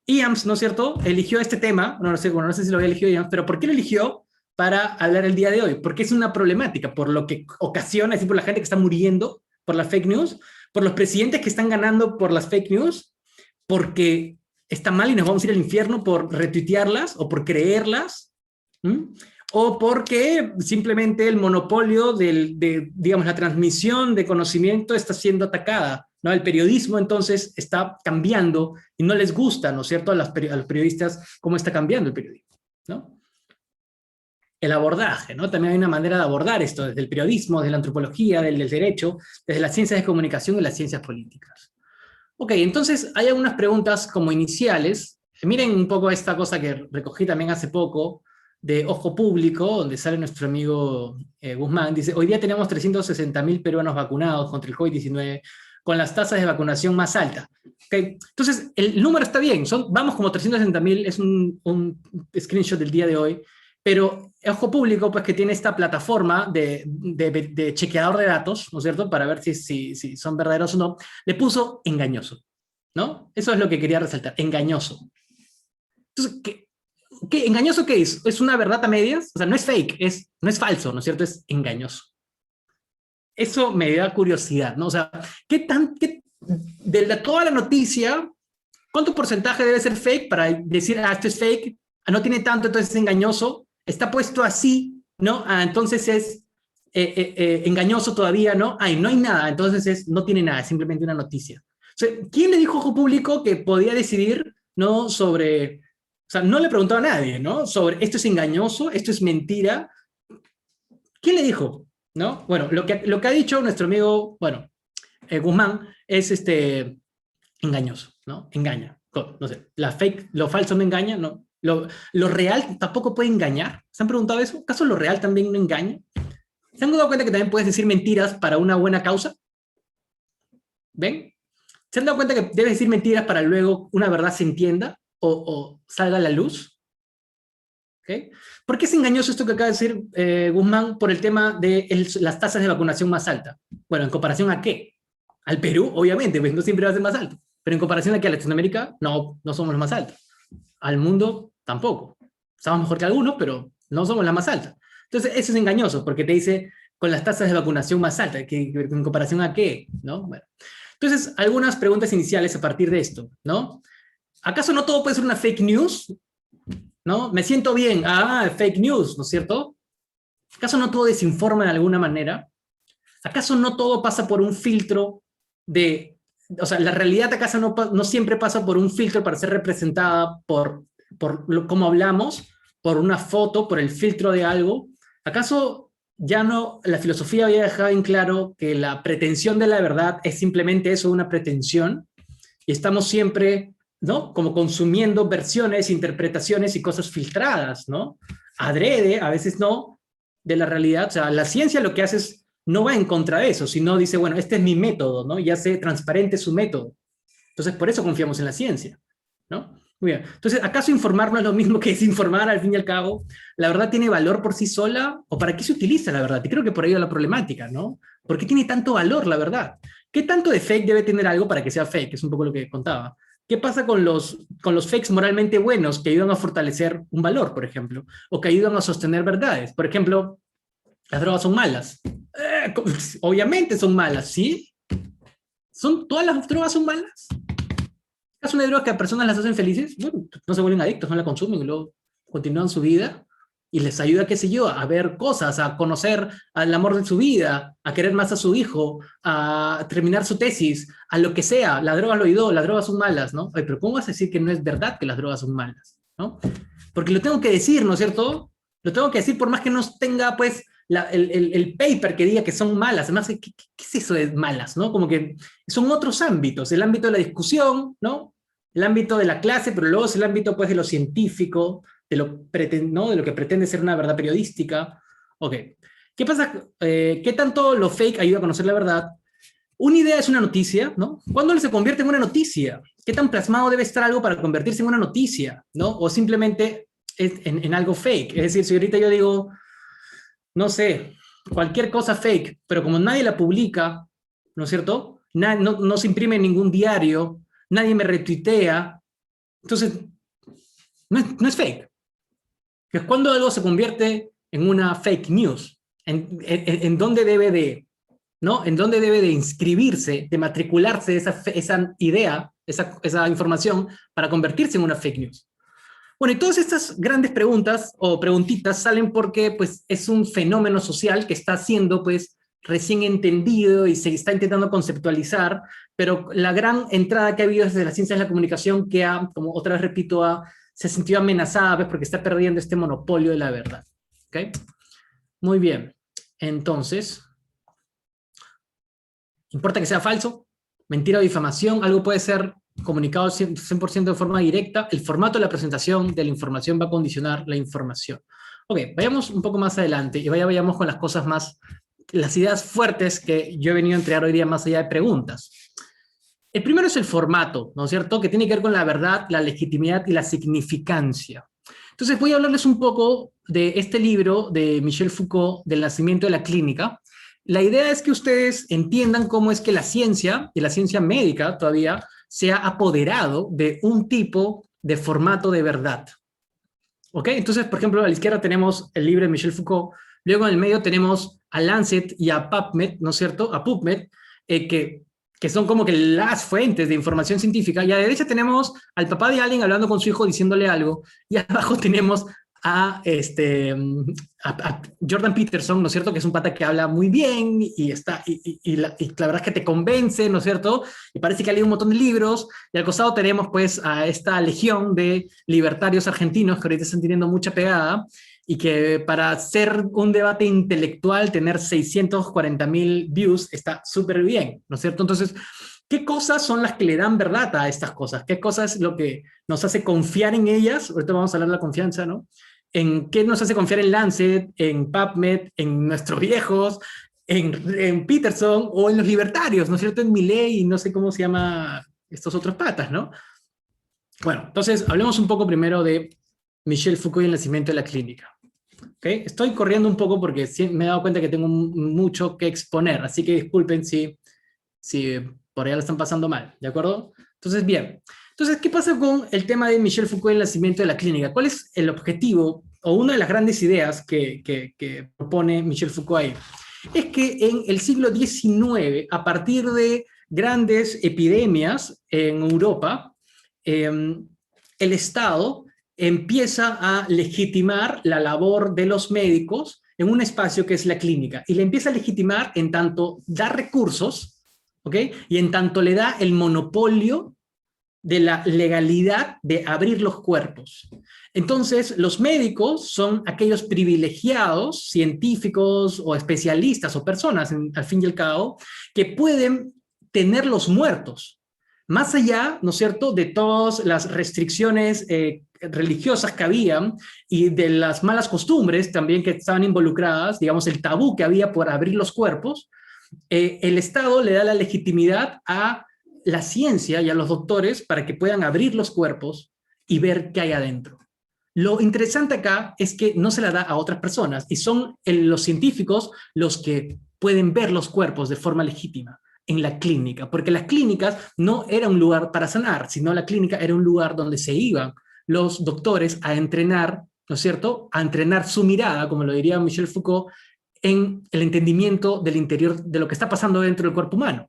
[SPEAKER 1] IAMS, ¿no es cierto?, eligió este tema? No sé si lo había elegido IAMS, pero ¿por qué lo eligió para hablar el día de hoy? Porque es una problemática, por lo que ocasiona, es decir, por la gente que está muriendo por las fake news, por los presidentes que están ganando por las fake news, porque está mal y nos vamos a ir al infierno por retuitearlas o por creerlas, o porque simplemente el monopolio digamos, la transmisión de conocimiento está siendo atacada, ¿no? El periodismo entonces está cambiando y no les gusta, ¿no es cierto?, a los periodistas cómo está cambiando el periodismo, ¿no? El abordaje, ¿no? También hay una manera de abordar esto, desde el periodismo, desde la antropología, del derecho, desde las ciencias de comunicación y las ciencias políticas. Ok, entonces hay algunas preguntas como iniciales. Miren un poco esta cosa que recogí también hace poco, de Ojo Público, donde sale nuestro amigo Guzmán. Dice, hoy día tenemos 360.000 peruanos vacunados contra el COVID-19, con las tasas de vacunación más altas. ¿Okay? Entonces, el número está bien, vamos como 360.000, es un screenshot del día de hoy, pero Ojo Público, pues que tiene esta plataforma de chequeador de datos, ¿no es cierto?, para ver si son verdaderos o no, le puso engañoso, ¿no? Eso es lo que quería resaltar, engañoso. Entonces, ¿Qué, engañoso qué es? ¿Es una verdad a medias? O sea, no es fake, no es falso, ¿no es cierto? Es engañoso. Eso me da curiosidad, ¿no? O sea, de toda la noticia, ¿cuánto porcentaje debe ser fake para decir, esto es fake, no tiene tanto, entonces es engañoso, está puesto así, ¿no? Entonces es engañoso todavía, ¿no? No hay nada, entonces no tiene nada, es simplemente una noticia. O sea, ¿quién le dijo a Ojo Público que podía decidir, ¿no? Sobre, o sea, no le preguntó a nadie, ¿no? Sobre esto es engañoso, esto es mentira. ¿Quién le dijo? ¿No? Bueno, lo que ha dicho nuestro amigo, bueno, Guzmán, es engañoso, ¿no? Engaña. No sé, la fake, lo falso no engaña, ¿no? Lo real tampoco puede engañar. ¿Se han preguntado eso? ¿Acaso lo real también no engaña? ¿Se han dado cuenta que también puedes decir mentiras para una buena causa? ¿Ven? ¿Se han dado cuenta que debes decir mentiras para luego una verdad se entienda o salga a la luz? ¿Okay? ¿Por qué es engañoso esto que acaba de decir Guzmán por el tema de las tasas de vacunación más altas? Bueno, ¿en comparación a qué? Al Perú, obviamente, pues no siempre va a ser más alto. Pero en comparación aquí a Latinoamérica, no somos los más altos. Al mundo, tampoco. Estamos mejor que algunos, pero no somos la más alta. Entonces, eso es engañoso, porque te dice con las tasas de vacunación más altas, ¿en comparación a qué? ¿No? Bueno. Entonces, algunas preguntas iniciales a partir de esto, ¿no? ¿Acaso no todo puede ser una fake news? ¿No? Me siento bien, fake news, ¿no es cierto? ¿Acaso no todo desinforma de alguna manera? ¿Acaso no todo pasa por un filtro de... O sea, la realidad acaso no siempre pasa por un filtro para ser representada por cómo hablamos, por una foto, por el filtro de algo? ¿Acaso ya no, la filosofía había dejado en claro que la pretensión de la verdad es simplemente eso, una pretensión? Y estamos siempre, ¿no? Como consumiendo versiones, interpretaciones y cosas filtradas, ¿no? Adrede, a veces no, de la realidad. O sea, la ciencia lo que hace es, no va en contra de eso, sino dice, bueno, este es mi método, ¿no? Y hace transparente su método. Entonces, por eso confiamos en la ciencia, ¿no? Muy bien. Entonces, ¿acaso informar no es lo mismo que desinformar al fin y al cabo? ¿La verdad tiene valor por sí sola? ¿O para qué se utiliza la verdad? Y creo que por ahí va la problemática, ¿no? ¿Por qué tiene tanto valor la verdad? ¿Qué tanto de fake debe tener algo para que sea fake? Es un poco lo que contaba. ¿Qué pasa con los fakes moralmente buenos que ayudan a fortalecer un valor, por ejemplo? O que ayudan a sostener verdades. Por ejemplo, las drogas son malas. Obviamente son malas, ¿sí? ¿Todas las drogas son malas? ¿Es una droga que a personas las hacen felices? Bueno, no se vuelven adictos, no la consumen y luego continúan su vida y les ayuda, qué sé yo, a ver cosas, a conocer al amor de su vida, a querer más a su hijo, a terminar su tesis, a lo que sea. La droga lo ayudó, las drogas son malas, ¿no? Ay, pero ¿cómo vas a decir que no es verdad que las drogas son malas? ¿No? Porque lo tengo que decir, ¿no es cierto? Lo tengo que decir por más que no tenga, pues, el paper que diga que son malas. Además, ¿qué es eso de malas? ¿No? Como que son otros ámbitos, el ámbito de la discusión, ¿no? El ámbito de la clase, pero luego es el ámbito, pues, de lo científico, ¿no? De lo que pretende ser una verdad periodística. Ok. ¿Qué pasa? ¿Qué tanto lo fake ayuda a conocer la verdad? Una idea es una noticia, ¿no? ¿Cuándo se convierte en una noticia? ¿Qué tan plasmado debe estar algo para convertirse en una noticia? ¿No? O simplemente en algo fake. Es decir, si ahorita yo digo, no sé, cualquier cosa fake, pero como nadie la publica, ¿no es cierto? No se imprime en ningún diario, nadie me retuitea, entonces no es fake. Que es cuando algo se convierte en una fake news, en dónde debe de, ¿no? En dónde debe de inscribirse, de matricularse esa idea, esa información, para convertirse en una fake news. Bueno, y todas estas grandes preguntas o preguntitas salen porque, pues, es un fenómeno social que está siendo, pues, recién entendido y se está intentando conceptualizar, pero la gran entrada que ha habido desde las ciencias de la comunicación que como otra vez repito, se sintió amenazada, pues, porque está perdiendo este monopolio de la verdad. ¿Ok? Muy bien. Entonces, ¿importa que sea falso? ¿Mentira o difamación? Algo puede ser comunicado 100% de forma directa. El formato de la presentación de la información va a condicionar la información. Ok, vayamos un poco más adelante y vayamos con las cosas más, las ideas fuertes que yo he venido a entregar hoy día más allá de preguntas. El primero es el formato, ¿no es cierto? Que tiene que ver con la verdad, la legitimidad y la significancia. Entonces voy a hablarles un poco de este libro de Michel Foucault, del nacimiento de la clínica. La idea es que ustedes entiendan cómo es que la ciencia, y la ciencia médica todavía, se ha apoderado de un tipo de formato de verdad. ¿Ok? Entonces, por ejemplo, a la izquierda tenemos el libro de Michel Foucault, luego en el medio tenemos a Lancet y a PubMed, ¿no es cierto? A PubMed, que son como que las fuentes de información científica, y a la derecha tenemos al papá de alguien hablando con su hijo diciéndole algo, y abajo tenemos a Jordan Peterson, ¿no es cierto? Que es un pata que habla muy bien y la verdad es que te convence, ¿no es cierto? Y parece que ha leído un montón de libros, y al costado tenemos pues a esta legión de libertarios argentinos que ahorita están teniendo mucha pegada, y que para hacer un debate intelectual, tener 640.000 views está súper bien, ¿no es cierto? Entonces, ¿qué cosas son las que le dan verdad a estas cosas? ¿Qué cosas es lo que nos hace confiar en ellas? Ahorita vamos a hablar de la confianza, ¿no? ¿En qué nos hace confiar en Lancet, en PubMed, en nuestros viejos, en Peterson o en los libertarios, ¿no es cierto? En Milley y no sé cómo se llama estos otros patas, ¿no? Bueno, entonces hablemos un poco primero de Michel Foucault y el nacimiento de la clínica. ¿Okay? Estoy corriendo un poco porque me he dado cuenta que tengo mucho que exponer, así que disculpen si por allá lo están pasando mal, ¿de acuerdo? Entonces, bien. Entonces, ¿qué pasa con el tema de Michel Foucault y el nacimiento de la clínica? ¿Cuál es el objetivo o una de las grandes ideas que propone Michel Foucault ahí? Es que en el siglo XIX, a partir de grandes epidemias en Europa, el Estado empieza a legitimar la labor de los médicos en un espacio que es la clínica, y le empieza a legitimar en tanto da recursos, ¿ok? Y en tanto le da el monopolio de la legalidad de abrir los cuerpos. Entonces, los médicos son aquellos privilegiados, científicos o especialistas o personas, al fin y al cabo, que pueden tener los muertos, más allá, ¿no es cierto?, de todas las restricciones religiosas que habían y de las malas costumbres también que estaban involucradas, digamos, el tabú que había por abrir los cuerpos. El Estado le da la legitimidad a la ciencia y a los doctores para que puedan abrir los cuerpos y ver qué hay adentro. Lo interesante acá es que no se la da a otras personas, y son los científicos los que pueden ver los cuerpos de forma legítima en la clínica, porque las clínicas no era un lugar para sanar, sino la clínica era un lugar donde se iban los doctores a entrenar, ¿no es cierto?, a entrenar su mirada, como lo diría Michel Foucault, en el entendimiento del interior de lo que está pasando dentro del cuerpo humano,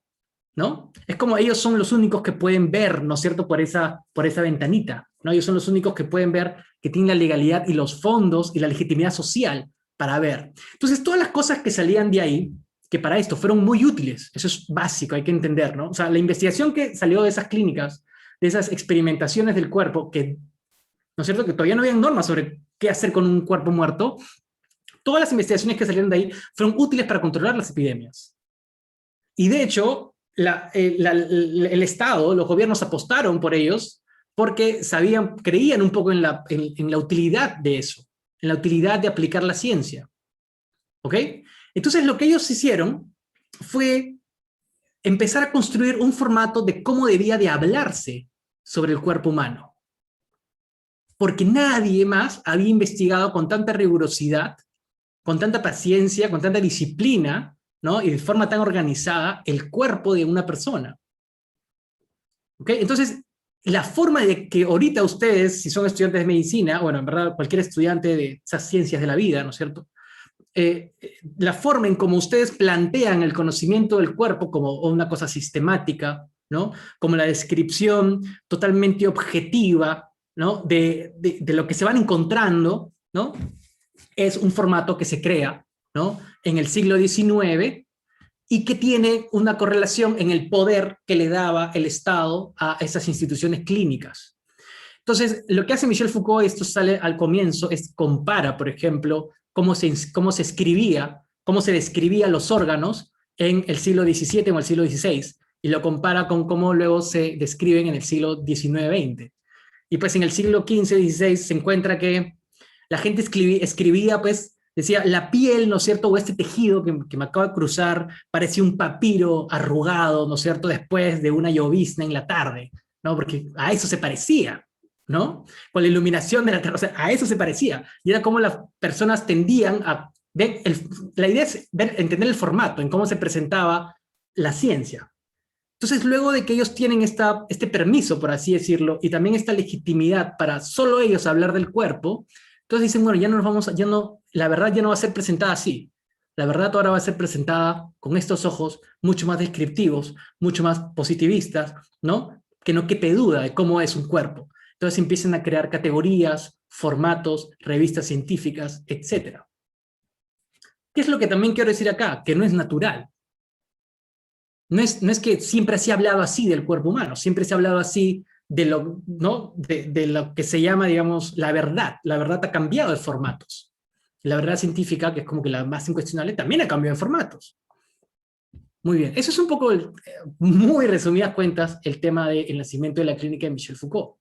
[SPEAKER 1] ¿no? Es como ellos son los únicos que pueden ver, ¿no es cierto?, por esa ventanita, ¿no? Ellos son los únicos que pueden ver, que tienen la legalidad y los fondos y la legitimidad social para ver. Entonces, todas las cosas que salían de ahí, que para esto fueron muy útiles, eso es básico, hay que entender, ¿no? O sea, la investigación que salió de esas clínicas, de esas experimentaciones del cuerpo, que, ¿no es cierto?, que todavía no había normas sobre qué hacer con un cuerpo muerto, todas las investigaciones que salieron de ahí fueron útiles para controlar las epidemias. Y de hecho, el Estado, los gobiernos apostaron por ellos porque creían un poco en la utilidad de eso, en la utilidad de aplicar la ciencia. ¿Ok? Entonces lo que ellos hicieron fue empezar a construir un formato de cómo debía de hablarse sobre el cuerpo humano. Porque nadie más había investigado con tanta rigurosidad, con tanta paciencia, con tanta disciplina, ¿no?, y de forma tan organizada el cuerpo de una persona. ¿Ok? Entonces, la forma de que ahorita ustedes, si son estudiantes de medicina, bueno, en verdad cualquier estudiante de esas ciencias de la vida, ¿no es cierto?, la forma en cómo ustedes plantean el conocimiento del cuerpo como una cosa sistemática, ¿no?, como la descripción totalmente objetiva, ¿no?, de lo que se van encontrando, ¿no?, es un formato que se crea, ¿no?, en el siglo XIX, y que tiene una correlación en el poder que le daba el Estado a esas instituciones clínicas. Entonces, lo que hace Michel Foucault, esto sale al comienzo, compara, por ejemplo, cómo se escribía, cómo se describían los órganos en el siglo XVII o el siglo XVI, y lo compara con cómo luego se describen en el siglo XIX-XX. Y pues en el siglo XV-XVI se encuentra que la gente escribía, pues, decía, la piel, ¿no es cierto?, o este tejido que me acaba de cruzar, parecía un papiro arrugado, ¿no es cierto?, después de una llovizna en la tarde, ¿no?, porque a eso se parecía, ¿no?, con la iluminación de la tarde, o sea, a eso se parecía, y era como las personas tendían a ver, la idea es entender el formato, en cómo se presentaba la ciencia. Entonces, luego de que ellos tienen este permiso, por así decirlo, y también esta legitimidad para solo ellos hablar del cuerpo, Entonces dicen, bueno, la verdad ya no va a ser presentada así. La verdad ahora va a ser presentada con estos ojos mucho más descriptivos, mucho más positivistas, ¿no? Que no quepe duda de cómo es un cuerpo. Entonces empiezan a crear categorías, formatos, revistas científicas, etc. ¿Qué es lo que también quiero decir acá? Que no es natural. No es que siempre se ha hablado así del cuerpo humano, siempre se ha hablado así de lo, ¿no? de lo que se llama, digamos, la verdad. La verdad ha cambiado de formatos. La verdad científica, que es como que la más incuestionable, también ha cambiado de formatos. Muy bien, eso es un poco, muy resumidas cuentas, el tema del nacimiento de la clínica de Michel Foucault.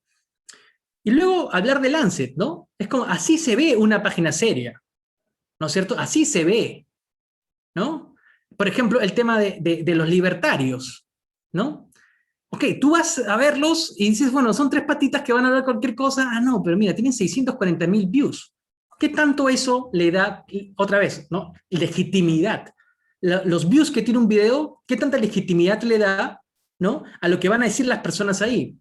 [SPEAKER 1] Y luego hablar de Lancet, ¿no? Es como, así se ve una página seria, ¿no es cierto? Así se ve, ¿no? Por ejemplo, el tema de los libertarios, ¿no? Ok, tú vas a verlos y dices, bueno, son tres patitas que van a hablar cualquier cosa. Ah, no, pero mira, tienen 640.000 views. ¿Qué tanto eso le da, otra vez, ¿no? Legitimidad? Los views que tiene un video, ¿qué tanta legitimidad le da, ¿no? A lo que van a decir las personas ahí?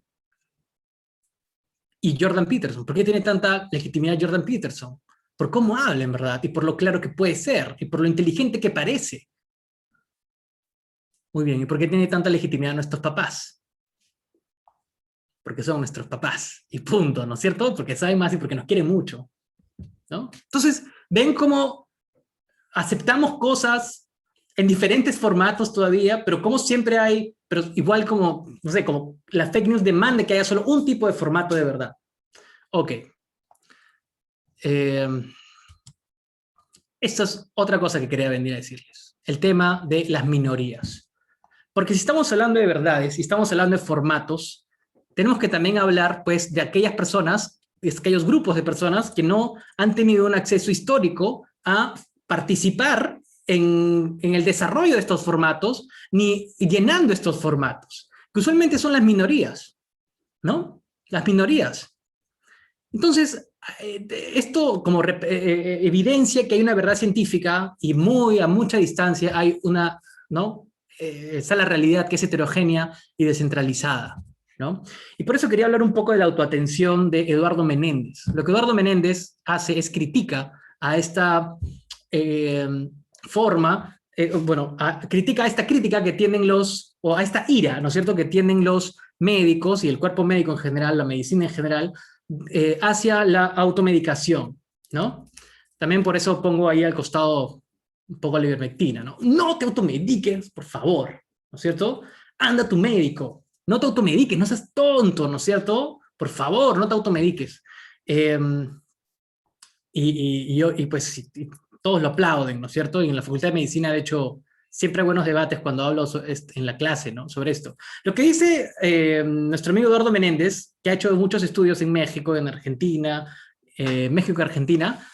[SPEAKER 1] Y Jordan Peterson, ¿por qué tiene tanta legitimidad Jordan Peterson? Por cómo habla, en verdad, y por lo claro que puede ser, y por lo inteligente que parece. Muy bien, ¿y por qué tiene tanta legitimidad nuestros papás? Porque son nuestros papás, y punto, ¿no es cierto? Porque saben más y porque nos quieren mucho, ¿no? Entonces, ven cómo aceptamos cosas en diferentes formatos todavía, pero como siempre hay, pero igual como, no sé, como la fake news demanda que haya solo un tipo de formato de verdad. Ok. Esto es otra cosa que quería venir a decirles. El tema de las minorías. Porque si estamos hablando de verdades, si estamos hablando de formatos, tenemos que también hablar, pues, de aquellas personas, de aquellos grupos de personas que no han tenido un acceso histórico a participar en el desarrollo de estos formatos, ni llenando estos formatos, que usualmente son las minorías, ¿no? Las minorías. Entonces, esto como evidencia que hay una verdad científica y a mucha distancia hay una, ¿no? Está la realidad que es heterogénea y descentralizada, ¿no? Y por eso quería hablar un poco de la autoatención de Eduardo Menéndez. Lo que Eduardo Menéndez hace es critica a esta critica a esta crítica que tienen o a esta ira, ¿no es cierto?, que tienen los médicos y el cuerpo médico en general, la medicina en general, hacia la automedicación, ¿no? También por eso pongo ahí al costado un poco la ivermectina, ¿no? No te automediques, por favor, ¿no es cierto? Anda a tu médico, no te automediques, no seas tonto, ¿no es cierto? Por favor, no te automediques. Pues todos lo aplauden, ¿no es cierto? Y en la Facultad de Medicina, de hecho, siempre hay buenos debates cuando hablo en la clase, ¿no? Sobre esto. Lo que dice nuestro amigo Eduardo Menéndez, que ha hecho muchos estudios en México, en Argentina, México y Argentina,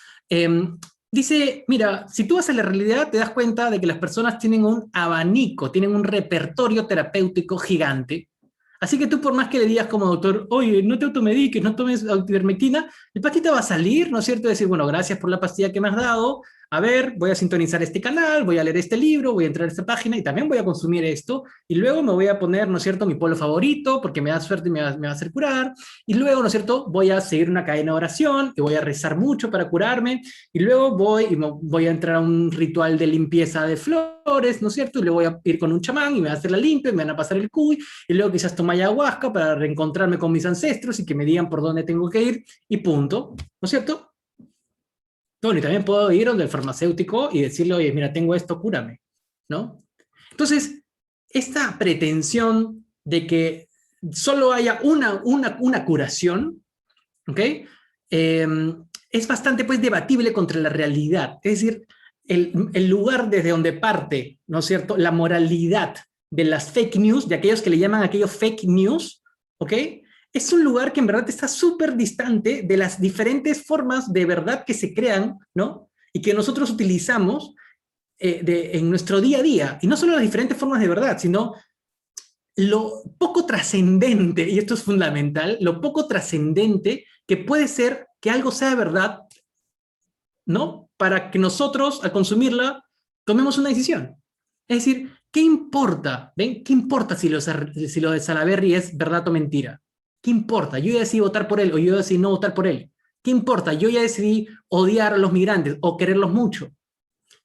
[SPEAKER 1] dice, mira, si tú vas a la realidad, te das cuenta de que las personas tienen un abanico, tienen un repertorio terapéutico gigante. Así que tú, por más que le digas como doctor, oye, no te automediques, no tomes ivermectina, el paquete va a salir, ¿no es cierto? Decir, bueno, gracias por la pastilla que me has dado, a ver, voy a sintonizar este canal, voy a leer este libro, voy a entrar a esta página y también voy a consumir esto, y luego me voy a poner, ¿no es cierto?, mi polo favorito, porque me da suerte y me va a hacer curar, y luego, ¿no es cierto?, voy a seguir una cadena de oración, y voy a rezar mucho para curarme, y luego voy a entrar a un ritual de limpieza de flores, ¿no es cierto?, y luego voy a ir con un chamán, y me va a hacer la limpia, y me van a pasar el cuy, y luego quizás tomar ayahuasca para reencontrarme con mis ancestros, y que me digan por dónde tengo que ir, y punto, ¿no es cierto? Bueno, y también puedo ir donde el farmacéutico y decirle, oye, mira, tengo esto, cúrame, ¿no? Entonces, esta pretensión de que solo haya una curación, ¿ok? Es bastante, pues, debatible contra la realidad. Es decir, el lugar desde donde parte, ¿no es cierto?, la moralidad de las fake news, de aquellos que le llaman aquellos fake news, ¿ok?, es un lugar que en verdad está súper distante de las diferentes formas de verdad que se crean, ¿no? Y que nosotros utilizamos en nuestro día a día. Y no solo las diferentes formas de verdad, sino lo poco trascendente, y esto es fundamental, lo poco trascendente que puede ser que algo sea verdad, ¿no? Para que nosotros, al consumirla, tomemos una decisión. Es decir, ¿qué importa? ¿Ven? ¿Qué importa si lo de Salaverry es verdad o mentira? ¿Qué importa? Yo decidí votar por él o yo decidí no votar por él. ¿Qué importa? Yo ya decidí odiar a los migrantes o quererlos mucho.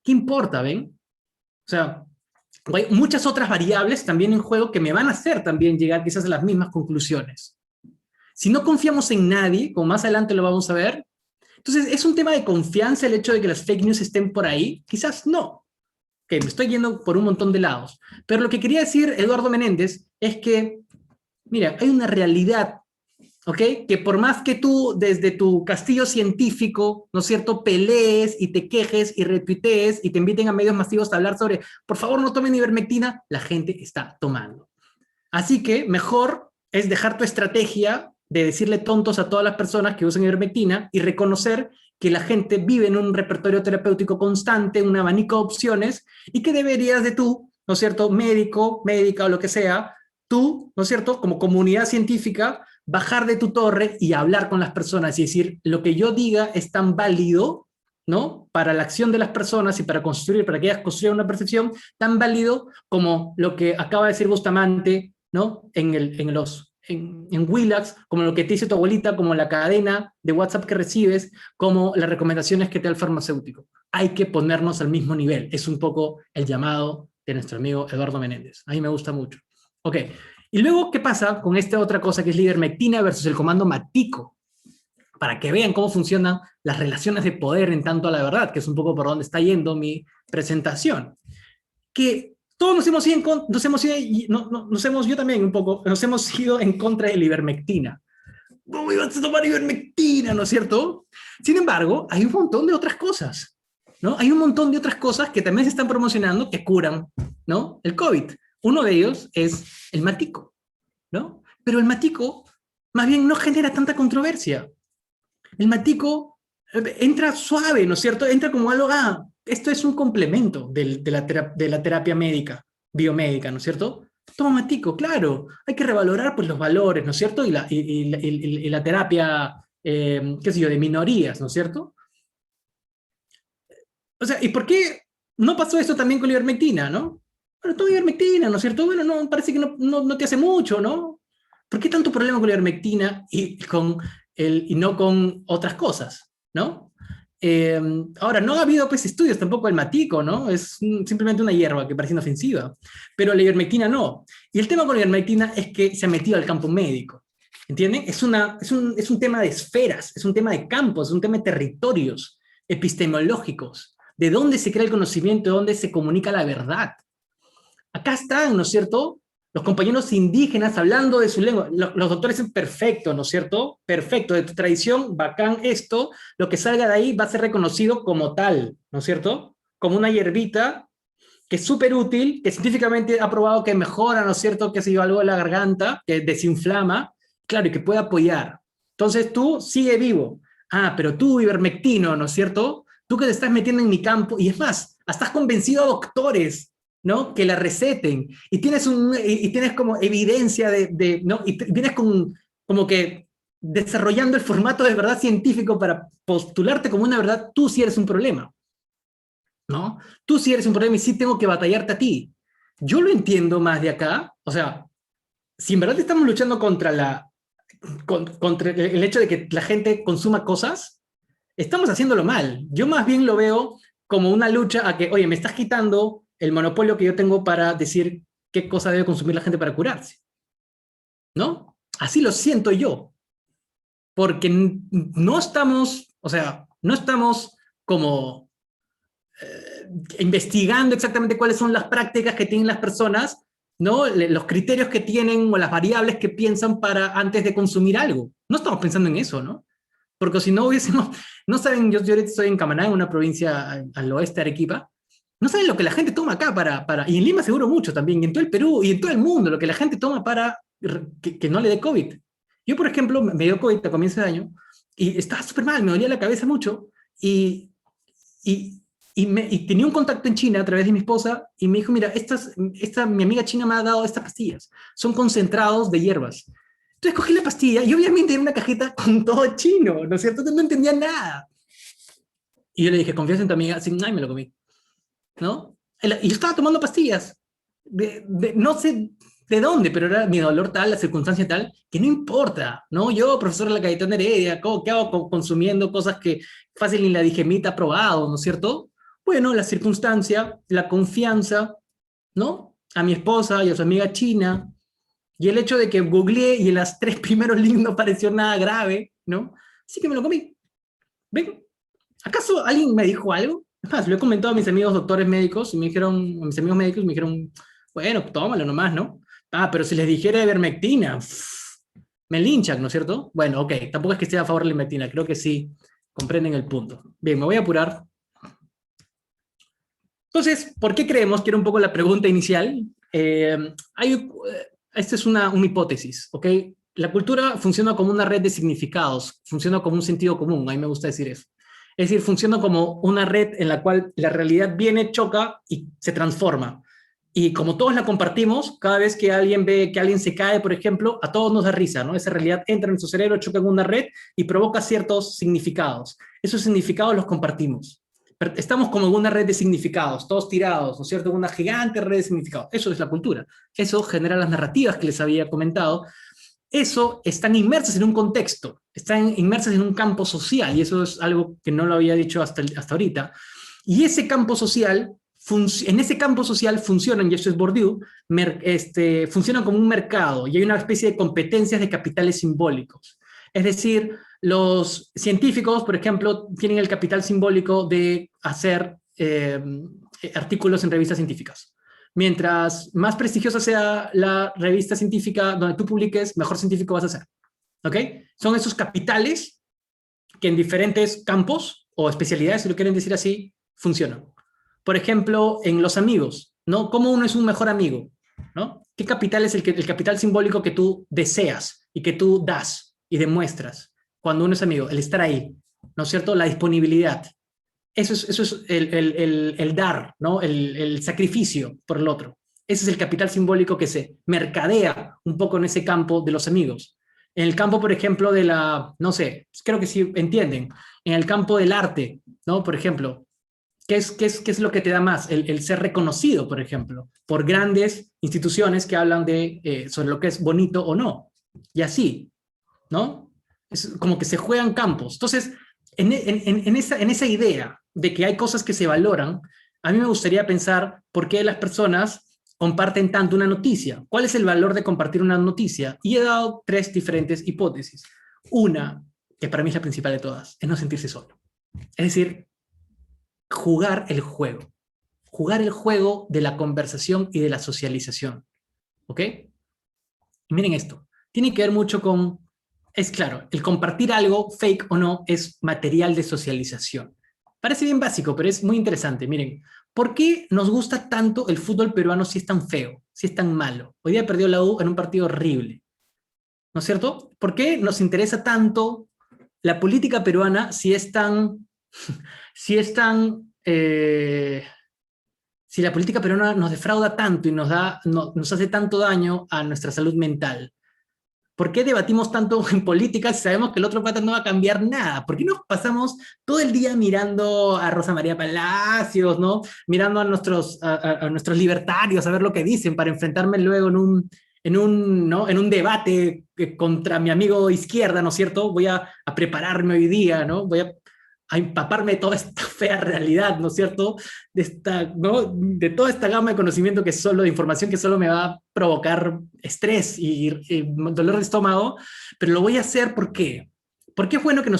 [SPEAKER 1] ¿Qué importa, ven? O sea, hay muchas otras variables también en juego que me van a hacer también llegar quizás a las mismas conclusiones. Si no confiamos en nadie, como más adelante lo vamos a ver, entonces, ¿es un tema de confianza el hecho de que las fake news estén por ahí? Quizás no. Que me estoy yendo por un montón de lados. Pero lo que quería decir Eduardo Menéndez es que, mira, hay una realidad, ¿ok? Que por más que tú desde tu castillo científico, ¿no es cierto?, pelees y te quejes y retuitees y te inviten a medios masivos a hablar sobre, por favor no tomen ivermectina, la gente está tomando. Así que mejor es dejar tu estrategia de decirle tontos a todas las personas que usan ivermectina y reconocer que la gente vive en un repertorio terapéutico constante, un abanico de opciones, y que deberías de tú, ¿no es cierto?, médico, médica o lo que sea, tú, ¿no es cierto?, como comunidad científica, bajar de tu torre y hablar con las personas y decir, lo que yo diga es tan válido, ¿no?, para la acción de las personas y para construir, para que ellas construyan una percepción, tan válido como lo que acaba de decir Bustamante, ¿no?, en Willax, como lo que te dice tu abuelita, como la cadena de WhatsApp que recibes, como las recomendaciones que te da el farmacéutico. Hay que ponernos al mismo nivel. Es un poco el llamado de nuestro amigo Eduardo Menéndez. A mí me gusta mucho. Ok. Y luego, ¿qué pasa con esta otra cosa que es la ivermectina versus el comando Matico? Para que vean cómo funcionan las relaciones de poder en tanto a la verdad, que es un poco por donde está yendo mi presentación. Que todos yo también un poco, nos hemos ido en contra de la ivermectina. ¿Cómo ibas a tomar ivermectina, no es cierto? Sin embargo, hay un montón de otras cosas, ¿no? Hay un montón de otras cosas que también se están promocionando que curan, ¿no?, el COVID. Uno de ellos es el Matico, ¿no? Pero el Matico más bien no genera tanta controversia. El Matico entra suave, ¿no es cierto? Entra como algo, esto es un complemento de la terapia médica, biomédica, ¿no es cierto? Toma Matico, claro, hay que revalorar pues los valores, ¿no es cierto? Y la terapia, qué sé yo, de minorías, ¿no es cierto? O sea, ¿y por qué no pasó esto también con la ivermectina, no? Bueno, toma ivermectina, ¿no es cierto? Bueno, no, parece que no te hace mucho, ¿no? ¿Por qué tanto problema con la ivermectina y no con otras cosas, ¿no? Ahora, no ha habido pues estudios tampoco del Matico, ¿no? Es simplemente una hierba que parece inofensiva, pero la ivermectina no. Y el tema con la ivermectina es que se ha metido al campo médico, ¿entienden? Es un tema de esferas, es un tema de campos, es un tema de territorios epistemológicos, de dónde se crea el conocimiento, de dónde se comunica la verdad. Acá están, ¿no es cierto?, los compañeros indígenas hablando de su lengua. Los doctores dicen, perfecto, ¿no es cierto? Perfecto, de tu tradición, bacán esto, lo que salga de ahí va a ser reconocido como tal, ¿no es cierto? Como una hierbita que es súper útil, que científicamente ha probado que mejora, ¿no es cierto?, que se lleva algo de la garganta, que desinflama, claro, y que puede apoyar. Entonces tú sigue vivo. Pero tú, ivermectino, ¿no es cierto? Tú que te estás metiendo en mi campo, y es más, hasta has convencido a doctores, ¿no?, que la receten, y tienes como evidencia ¿no?, y vienes como que desarrollando el formato de verdad científico para postularte como una verdad. Tú sí eres un problema, ¿no? Tú sí eres un problema y sí tengo que batallarte a ti. Yo lo entiendo más de acá, o sea, si en verdad estamos luchando contra el hecho de que la gente consuma cosas, estamos haciéndolo mal. Yo más bien lo veo como una lucha a que, oye, me estás quitando el monopolio que yo tengo para decir qué cosa debe consumir la gente para curarse, ¿no? Así lo siento yo, porque no estamos, o sea, no estamos como investigando exactamente cuáles son las prácticas que tienen las personas, ¿no?, los criterios que tienen o las variables que piensan para antes de consumir algo. No estamos pensando en eso, ¿no? Porque si no hubiésemos, no saben, yo ahorita estoy en Camaná, en una provincia al oeste de Arequipa. No saben lo que la gente toma acá y en Lima seguro mucho también, y en todo el Perú y en todo el mundo, lo que la gente toma para que no le dé COVID. Yo, por ejemplo, me dio COVID a comienzo de año y estaba súper mal, me dolía la cabeza mucho y tenía un contacto en China a través de mi esposa y me dijo, mira, mi amiga china me ha dado estas pastillas, son concentrados de hierbas. Entonces cogí la pastilla y obviamente era una cajita con todo chino, ¿no es cierto? No entendía nada. Y yo le dije, ¿confías en tu amiga? Sí, ay, me lo comí, ¿no? Y yo estaba tomando pastillas. No sé de dónde, pero era mi dolor tal, la circunstancia tal, que no importa, ¿no? Yo, profesor de la Cayetana Heredia, ¿qué hago consumiendo cosas que fácil ni la digemita ha probado, ¿no es cierto? Bueno, la circunstancia, la confianza, ¿no? A mi esposa y a su amiga china, y el hecho de que googleé y en las 3 primeros links no pareció nada grave, ¿no? Así que me lo comí. ¿Ven? ¿Acaso alguien me dijo algo? Es más, lo he comentado a mis amigos doctores médicos, y me dijeron, a mis amigos médicos me dijeron, bueno, tómalo nomás, ¿no? Ah, pero si les dijera ivermectina, me linchan, ¿no es cierto? Bueno, ok, tampoco es que esté a favor de la ivermectina, creo que sí comprenden el punto. Bien, me voy a apurar. Entonces, ¿por qué creemos? Que era un poco la pregunta inicial. Esta es una hipótesis, ¿ok? La cultura funciona como una red de significados, funciona como un sentido común, a mí me gusta decir eso. Es decir, funciona como una red en la cual la realidad viene, choca y se transforma. Y como todos la compartimos, cada vez que alguien ve que alguien se cae, por ejemplo, a todos nos da risa, ¿no? Esa realidad entra en su cerebro, choca en una red y provoca ciertos significados. Esos significados los compartimos. Estamos como en una red de significados, todos tirados, ¿no es cierto? Una gigante red de significados. Eso es la cultura. Eso genera las narrativas que les había comentado. Eso están inmersas en un contexto, están inmersas en un campo social, y eso es algo que no lo había dicho hasta ahorita. Y ese campo social, en ese campo social funcionan, y eso es Bourdieu, funcionan como un mercado, y hay una especie de competencias de capitales simbólicos. Es decir, los científicos, por ejemplo, tienen el capital simbólico de hacer artículos en revistas científicas. Mientras más prestigiosa sea la revista científica donde tú publiques, mejor científico vas a ser. ¿Ok? Son esos capitales que en diferentes campos o especialidades, si lo quieren decir así, funcionan. Por ejemplo, en los amigos, ¿no? ¿Cómo uno es un mejor amigo? ¿No? ¿Qué capital es el capital simbólico que tú deseas y que tú das y demuestras cuando uno es amigo? El estar ahí, ¿no es cierto? La disponibilidad. Eso es el dar, ¿no? El sacrificio por el otro. Ese es el capital simbólico que se mercadea un poco en ese campo de los amigos. En el campo, por ejemplo, de la, no sé, creo que sí entienden, en el campo del arte, ¿no? Por ejemplo, ¿qué es lo que te da más? El ser reconocido, por ejemplo, por grandes instituciones que hablan sobre lo que es bonito o no. Y así, ¿no? Es como que se juegan campos. Entonces, en esa idea de que hay cosas que se valoran, a mí me gustaría pensar por qué las personas comparten tanto una noticia. ¿Cuál es el valor de compartir una noticia? Y he dado 3 diferentes hipótesis. Una, que para mí es la principal de todas, es no sentirse solo. Es decir, jugar el juego. Jugar el juego de la conversación y de la socialización. ¿Ok? Y miren esto. Tiene que ver mucho con, es claro, el compartir algo, fake o no, es material de socialización. Parece bien básico, pero es muy interesante. Miren, ¿por qué nos gusta tanto el fútbol peruano si es tan feo, si es tan malo? Hoy día perdió la U en un partido horrible, ¿no es cierto? ¿Por qué nos interesa tanto la política peruana si la política peruana nos defrauda tanto y nos hace tanto daño a nuestra salud mental? ¿Por qué debatimos tanto en política si sabemos que el otro pata no va a cambiar nada? ¿Por qué nos pasamos todo el día mirando a Rosa María Palacios, ¿no? Mirando a nuestros libertarios, a ver lo que dicen, para enfrentarme luego en un debate contra mi amigo izquierda, ¿no es cierto? Voy a prepararme hoy día, ¿no? Voy a empaparme de toda esta fea realidad, ¿no es cierto? De toda esta gama de conocimiento de información que solo me va a provocar estrés y dolor de estómago, pero lo voy a hacer ¿por qué? Porque es bueno que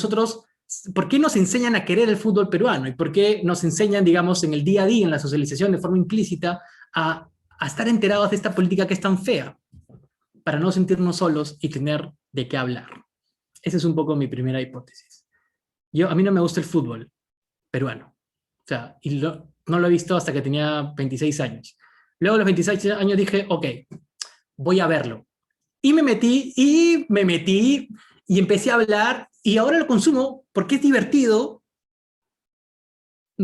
[SPEAKER 1] ¿por qué nos enseñan a querer el fútbol peruano? ¿Y por qué nos enseñan, digamos, en el día a día, en la socialización, de forma implícita, a estar enterados de esta política que es tan fea? Para no sentirnos solos y tener de qué hablar. Esa es un poco mi primera hipótesis. A mí no me gusta el fútbol peruano. O sea, no lo he visto hasta que tenía 26 años. Luego a los 26 años dije, ok, voy a verlo. Y me metí y empecé a hablar y ahora lo consumo porque es divertido,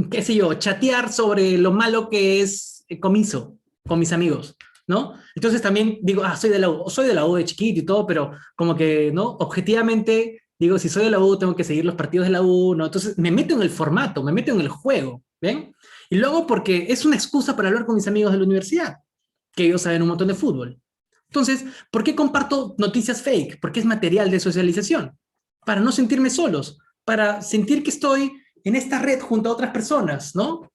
[SPEAKER 1] qué sé yo, chatear sobre lo malo que es Comiso con mis amigos, ¿no? Entonces también digo, soy de la U de chiquito y todo, pero como que, ¿no? Objetivamente digo, si soy de la U, tengo que seguir los partidos de la U, ¿no? Entonces me meto en el formato, me meto en el juego, ¿ven? Y luego porque es una excusa para hablar con mis amigos de la universidad, que ellos saben un montón de fútbol. Entonces, ¿por qué comparto noticias fake? Porque es material de socialización. Para no sentirme solos, para sentir que estoy en esta red junto a otras personas, ¿no?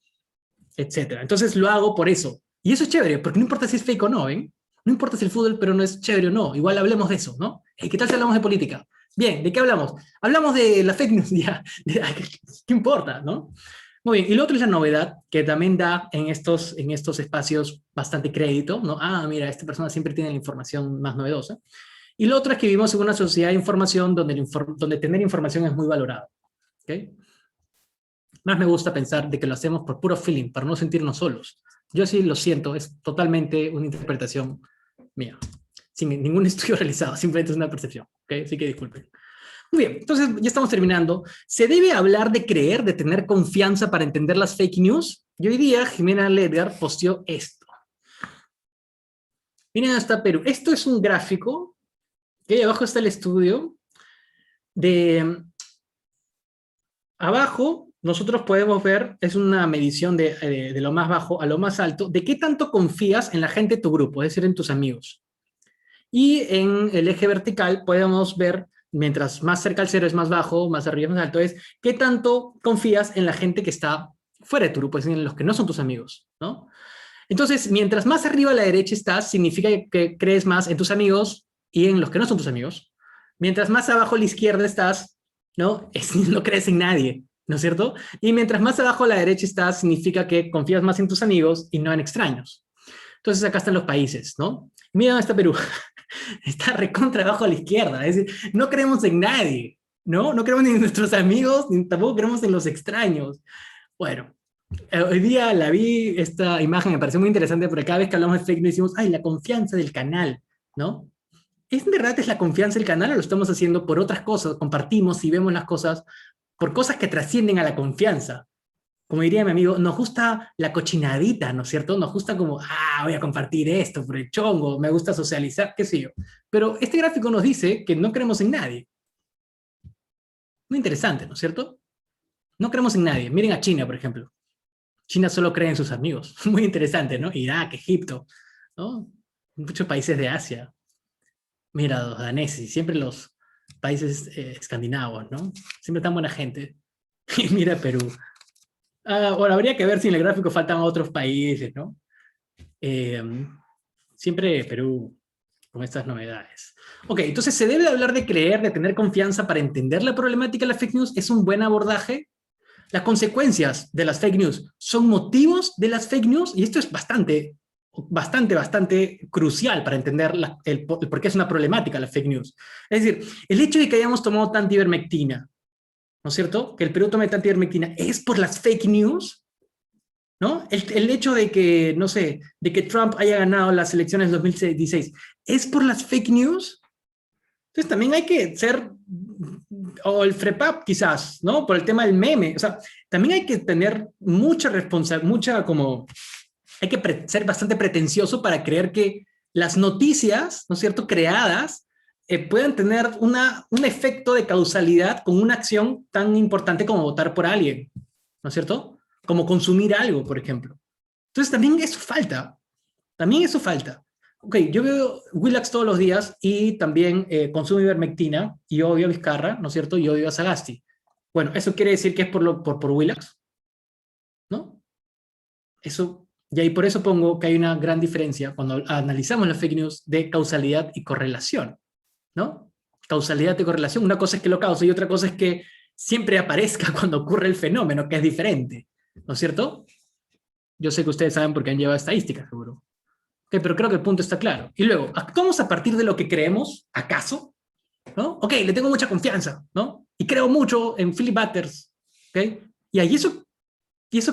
[SPEAKER 1] Etcétera. Entonces lo hago por eso. Y eso es chévere, porque no importa si es fake o no, ¿ven? No importa si el fútbol pero no es chévere o no. Igual hablemos de eso, ¿no? ¿Qué tal si hablamos de política? Bien, ¿de qué hablamos? Hablamos de la fake news, ya. ¿Qué importa, no? Muy bien, y lo otro es la novedad, que también da en estos espacios bastante crédito, ¿no? Ah, mira, esta persona siempre tiene la información más novedosa. Y lo otro es que vivimos en una sociedad de información donde tener información es muy valorado. ¿Okay? Más me gusta pensar de que lo hacemos por puro feeling, para no sentirnos solos. Yo sí lo siento, es totalmente una interpretación mía, sin ningún estudio realizado, simplemente es una percepción. ¿Okay? Así que disculpen. Muy bien, entonces ya estamos terminando. ¿Se debe hablar de creer, de tener confianza para entender las fake news? Y hoy día Jimena Ledgar posteó esto. Miren hasta Perú. Esto es un gráfico, que abajo está el estudio, de abajo nosotros podemos ver, es una medición de lo más bajo a lo más alto, de qué tanto confías en la gente de tu grupo, es decir, en tus amigos. Y en el eje vertical podemos ver, mientras más cerca al cero es más bajo, más arriba es más alto, es qué tanto confías en la gente que está fuera de tu grupo, es decir, en los que no son tus amigos, ¿no? Entonces, mientras más arriba a la derecha estás, significa que crees más en tus amigos y en los que no son tus amigos. Mientras más abajo a la izquierda estás, ¿no? No crees en nadie, ¿no es cierto? Y mientras más abajo a la derecha estás, significa que confías más en tus amigos y no en extraños. Entonces acá están los países, ¿no? Mira dónde está Perú. Está recontra abajo a la izquierda. Es decir, no creemos en nadie, ¿no? No creemos ni en nuestros amigos, ni tampoco creemos en los extraños. Bueno, hoy día la vi, esta imagen me pareció muy interesante porque cada vez que hablamos de fake news decimos, ay, la confianza del canal, ¿no? ¿Es verdad es la confianza del canal o lo estamos haciendo por otras cosas? Compartimos y vemos las cosas por cosas que trascienden a la confianza. Como diría mi amigo, nos gusta la cochinadita, ¿no es cierto? Nos gusta como, voy a compartir esto por el chongo, me gusta socializar, qué sé yo. Pero este gráfico nos dice que no creemos en nadie. Muy interesante, ¿no es cierto? No creemos en nadie. Miren a China, por ejemplo. China solo cree en sus amigos. Muy interesante, ¿no? Irak, Egipto, ¿no? Muchos países de Asia. Mira, los daneses y siempre los países escandinavos, ¿no? Siempre tan buena gente. Y mira Perú. Bueno, habría que ver si en el gráfico faltan otros países, ¿no? Siempre Perú con estas novedades. Ok, entonces, ¿se debe hablar de creer, de tener confianza para entender la problemática de las fake news? ¿Es un buen abordaje? Las consecuencias de las fake news son motivos de las fake news, y esto es bastante crucial para entender el por qué es una problemática la fake news. Es decir, el hecho de que hayamos tomado tanta ivermectina, ¿no es cierto? Que el Perú tome tanta ivermectina, ¿es por las fake news? ¿No? El hecho de que, no sé, de que Trump haya ganado las elecciones del 2016, ¿es por las fake news? Entonces también hay que ser, o el FREPAP quizás, ¿no? Por el tema del meme. O sea, también hay que tener mucha responsabilidad, hay que ser bastante pretencioso para creer que las noticias, ¿no es cierto?, creadas, pueden tener un efecto de causalidad con una acción tan importante como votar por alguien, ¿no es cierto? Como consumir algo, por ejemplo. Entonces también eso falta. Ok, yo veo Willax todos los días y también consumo ivermectina y odio a Vizcarra, ¿no es cierto? Y odio a Sagasti. Bueno, ¿eso quiere decir que es por Willax? ¿No? Eso, y ahí por eso pongo que hay una gran diferencia cuando analizamos las fake news de causalidad y correlación, ¿no? Causalidad y correlación. Una cosa es que lo cause y otra cosa es que siempre aparezca cuando ocurre el fenómeno, que es diferente, ¿no es cierto? Yo sé que ustedes saben porque han llevado estadísticas, seguro. Okay, pero creo que el punto está claro. Y luego, ¿actuamos a partir de lo que creemos? ¿Acaso? ¿No? Ok, le tengo mucha confianza, ¿no? Y creo mucho en Philip Butters, ¿ok? Y ahí ¿eso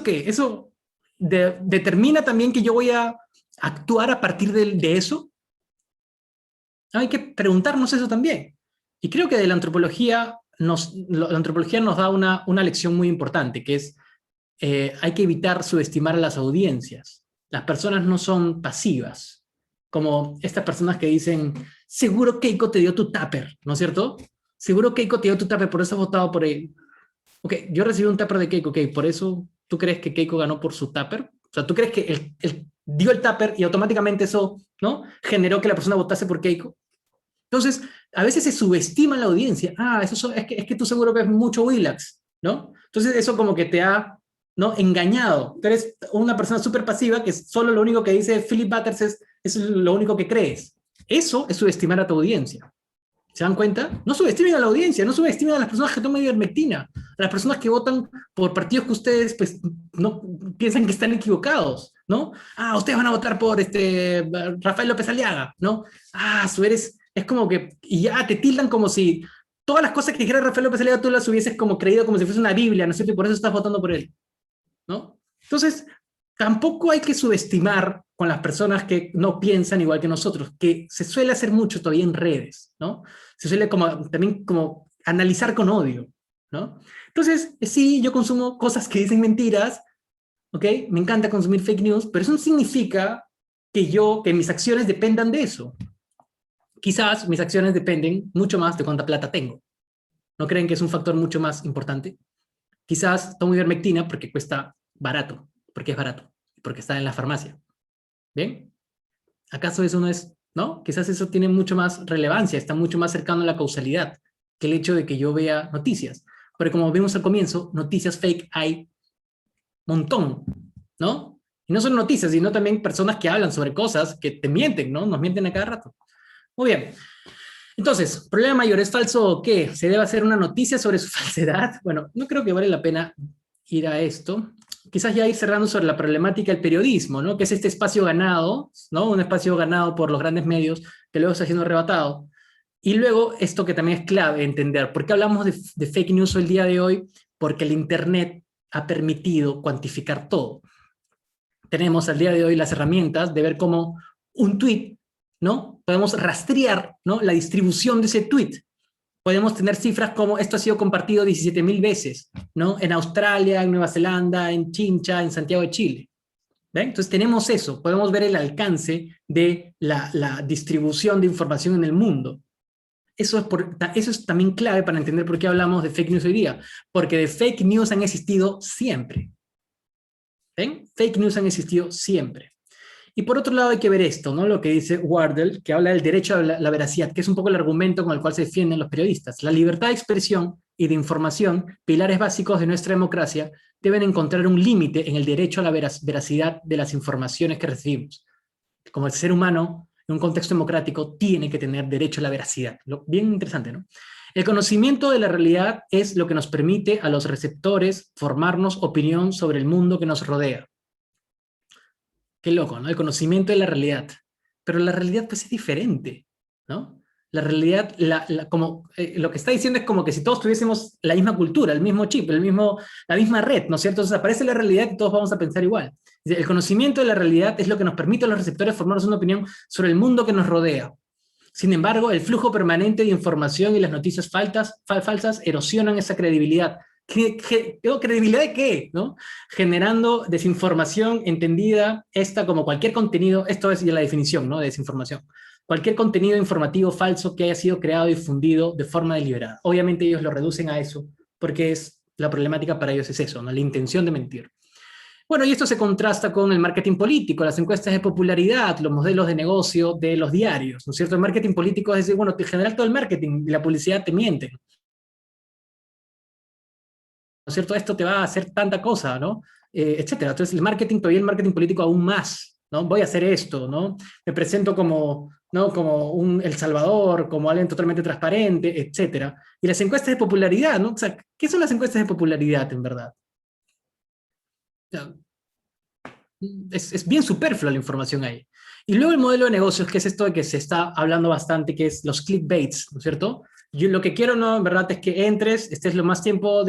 [SPEAKER 1] qué? ¿Eso determina también que yo voy a actuar a partir de eso? Hay que preguntarnos eso también. Y creo que de la antropología nos da una lección muy importante, que es hay que evitar subestimar a las audiencias. Las personas no son pasivas, como estas personas que dicen, seguro Keiko te dio tu tupper, ¿no es cierto? Seguro Keiko te dio tu tupper, por eso has votado por él. Ok, yo recibí un tupper de Keiko, ok, por eso tú crees que Keiko ganó por su tupper. O sea, ¿tú crees que dio el tupper y automáticamente eso, ¿no?, generó que la persona votase por Keiko. Entonces, a veces se subestima la audiencia. Es que tú seguro ves mucho Willax, ¿no? Entonces eso como que te ha, ¿no?, engañado. Tú eres una persona súper pasiva que solo lo único que dice Philip Butters es lo único que crees. Eso es subestimar a tu audiencia. ¿Se dan cuenta? No subestimen a la audiencia, no subestimen a las personas que toman ivermectina, a las personas que votan por partidos que ustedes pues, no, piensan que están equivocados, ¿no? Ustedes van a votar por Rafael López Aliaga, ¿no? Es como que, y ya te tildan como si todas las cosas que dijera Rafael López Aliaga tú las hubieses como creído como si fuese una Biblia, ¿no es cierto? Y por eso estás votando por él, ¿no? Entonces, tampoco hay que subestimar con las personas que no piensan igual que nosotros, que se suele hacer mucho todavía en redes, ¿no? Se suele también como analizar con odio, ¿no? Entonces, sí, yo consumo cosas que dicen mentiras, ¿ok? Me encanta consumir fake news, pero eso no significa que mis acciones dependan de eso. Quizás mis acciones dependen mucho más de cuánta plata tengo. ¿No creen que es un factor mucho más importante? Quizás tomo ivermectina porque cuesta barato, porque es barato, porque está en la farmacia. ¿Bien? ¿Acaso eso no es, no? Quizás eso tiene mucho más relevancia, está mucho más cercano a la causalidad que el hecho de que yo vea noticias. Pero como vimos al comienzo, noticias fake hay montón, ¿no? Y no solo noticias, sino también personas que hablan sobre cosas que te mienten, ¿no? Nos mienten a cada rato. Muy bien. Entonces, problema mayor, ¿es falso o qué? ¿Se debe hacer una noticia sobre su falsedad? Bueno, no creo que vale la pena ir a esto. Quizás ya ir cerrando sobre la problemática del periodismo, ¿no? Que es este espacio ganado, ¿no? Un espacio ganado por los grandes medios que luego está siendo arrebatado. Y luego esto que también es clave entender. ¿Por qué hablamos de fake news el día de hoy? Porque el Internet ha permitido cuantificar todo. Tenemos al día de hoy las herramientas de ver cómo un tweet, ¿no? Podemos rastrear, ¿no?, la distribución de ese tweet. Podemos tener cifras como esto ha sido compartido 17.000 veces, ¿no? En Australia, en Nueva Zelanda, en Chincha, en Santiago de Chile. ¿Ven? Entonces tenemos eso, podemos ver el alcance de la distribución de información en el mundo. Eso es también clave para entender por qué hablamos de fake news hoy día, porque de fake news han existido siempre. ¿Ven? Fake news han existido siempre. Y por otro lado hay que ver esto, ¿no? Lo que dice Wardell, que habla del derecho a la veracidad, que es un poco el argumento con el cual se defienden los periodistas. La libertad de expresión y de información, pilares básicos de nuestra democracia, deben encontrar un límite en el derecho a la veracidad de las informaciones que recibimos. Como el ser humano, en un contexto democrático, tiene que tener derecho a la veracidad. Bien interesante, ¿no? El conocimiento de la realidad es lo que nos permite a los receptores formarnos opinión sobre el mundo que nos rodea. Qué loco, ¿no? El conocimiento de la realidad. Pero la realidad pues es diferente, ¿no? La realidad, lo que está diciendo es como que si todos tuviésemos la misma cultura, el mismo chip, la misma red, ¿no es cierto? Entonces aparece la realidad y todos vamos a pensar igual. El conocimiento de la realidad es lo que nos permite a los receptores formarnos una opinión sobre el mundo que nos rodea. Sin embargo, el flujo permanente de información y las noticias falsas erosionan esa credibilidad. ¿Credibilidad de qué? ¿No? Generando desinformación entendida, esta como cualquier contenido, esto es ya la definición, ¿no?, de desinformación. Cualquier contenido informativo falso que haya sido creado y difundido de forma deliberada. Obviamente ellos lo reducen a eso, porque la problemática para ellos es eso, ¿no?, la intención de mentir. Bueno, y esto se contrasta con el marketing político, las encuestas de popularidad, los modelos de negocio de los diarios, ¿no es cierto? El marketing político es decir, bueno, en general todo el marketing y la publicidad te mienten. ¿No es cierto? Esto te va a hacer tanta cosa, ¿no? Etcétera. Entonces el marketing, todavía el marketing político aún más, ¿no? Voy a hacer esto, ¿no? Me presento como, ¿no?, como El Salvador, como alguien totalmente transparente, etcétera. Y las encuestas de popularidad, ¿no? O sea, ¿qué son las encuestas de popularidad en verdad? O sea, es bien superflua la información ahí. Y luego el modelo de negocios, que es esto de que se está hablando bastante, que es los clickbaits, ¿no es cierto? Yo lo que quiero, ¿no?, en verdad, es que entres, estés lo más tiempo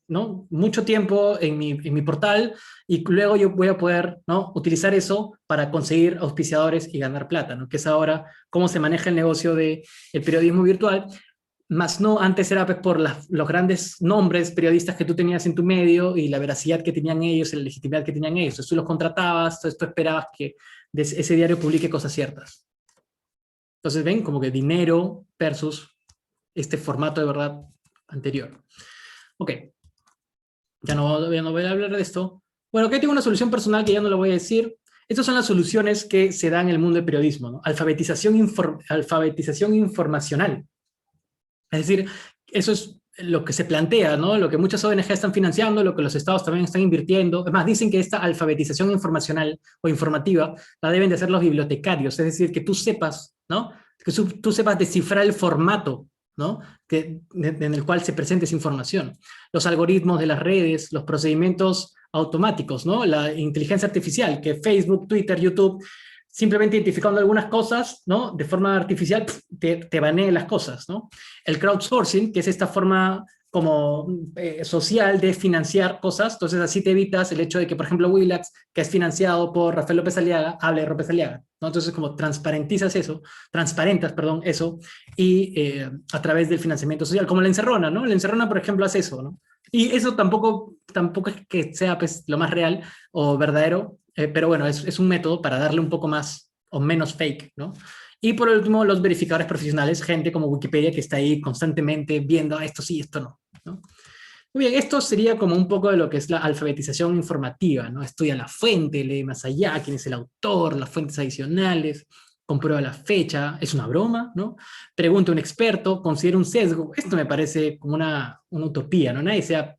[SPEAKER 1] ¿no?, mucho tiempo en mi portal, y luego yo voy a poder, ¿no?, utilizar eso para conseguir auspiciadores y ganar plata, ¿no?, que es ahora cómo se maneja el negocio del periodismo virtual. Más no, antes era pues por los grandes nombres periodistas que tú tenías en tu medio y la veracidad que tenían ellos, la legitimidad que tenían ellos. Entonces tú los contratabas, entonces tú esperabas que ese diario publique cosas ciertas. Entonces ven como que dinero versus este formato de verdad anterior. Ok, ya no voy a hablar de esto. Bueno, aquí tengo una solución personal que ya no lo voy a decir. Estas son las soluciones que se dan en el mundo del periodismo, ¿no? Alfabetización informacional. Es decir, eso es lo que se plantea, ¿no? Lo que muchas ONG están financiando, lo que los estados también están invirtiendo. Es más, dicen que esta alfabetización informacional o informativa la deben de hacer los bibliotecarios, es decir, que tú sepas, ¿no? Que tú sepas descifrar el formato, ¿no? En el cual se presenta esa información. Los algoritmos de las redes, los procedimientos automáticos, ¿no? La inteligencia artificial, que Facebook, Twitter, YouTube, simplemente identificando algunas cosas, ¿no? De forma artificial, te banee las cosas, ¿no? El crowdsourcing, que es esta forma como social de financiar cosas, entonces así te evitas el hecho de que, por ejemplo, Willax, que es financiado por Rafael López Aliaga, hable de López Aliaga, ¿no? Entonces como transparentas, perdón, eso, y a través del financiamiento social, como la Encerrona, ¿no? La Encerrona, por ejemplo, hace eso, ¿no? Y eso tampoco es que sea pues, lo más real o verdadero, pero bueno, es un método para darle un poco más o menos fake, ¿no? Y por último, los verificadores profesionales, gente como Wikipedia que está ahí constantemente viendo esto sí, esto no, ¿no? Muy bien, esto sería como un poco de lo que es la alfabetización informativa, ¿no? Estudia la fuente, lee más allá, quién es el autor, las fuentes adicionales, comprueba la fecha, es una broma, ¿no? Pregunta a un experto, considera un sesgo. Esto me parece como una utopía, ¿no? Nadie sea...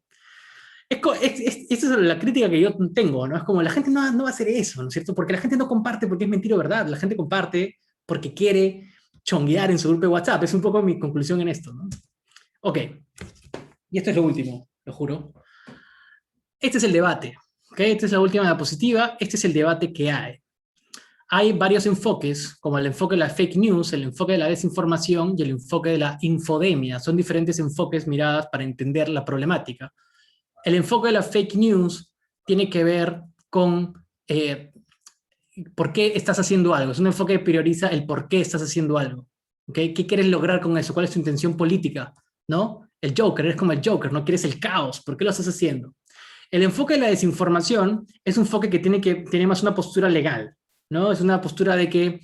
[SPEAKER 1] Esa es la crítica que yo tengo, ¿no? Es como la gente no va a hacer eso, ¿no es cierto? Porque la gente no comparte porque es mentira o verdad, la gente comparte porque quiere chonguear en su grupo de WhatsApp. Es un poco mi conclusión en esto, ¿no? Ok, y esto es lo último, lo juro. Este es el debate, ¿ok? Esta es la última diapositiva, este es el debate que hay. Hay varios enfoques, como el enfoque de la fake news, el enfoque de la desinformación y el enfoque de la infodemia. Son diferentes enfoques, miradas para entender la problemática. El enfoque de la fake news tiene que ver con por qué estás haciendo algo. Es un enfoque que prioriza el por qué estás haciendo algo. ¿Okay? ¿Qué quieres lograr con eso? ¿Cuál es tu intención política? ¿No? El Joker, eres como el Joker, no quieres el caos. ¿Por qué lo estás haciendo? El enfoque de la desinformación es un enfoque que tiene más una postura legal, ¿no? Es una postura de que,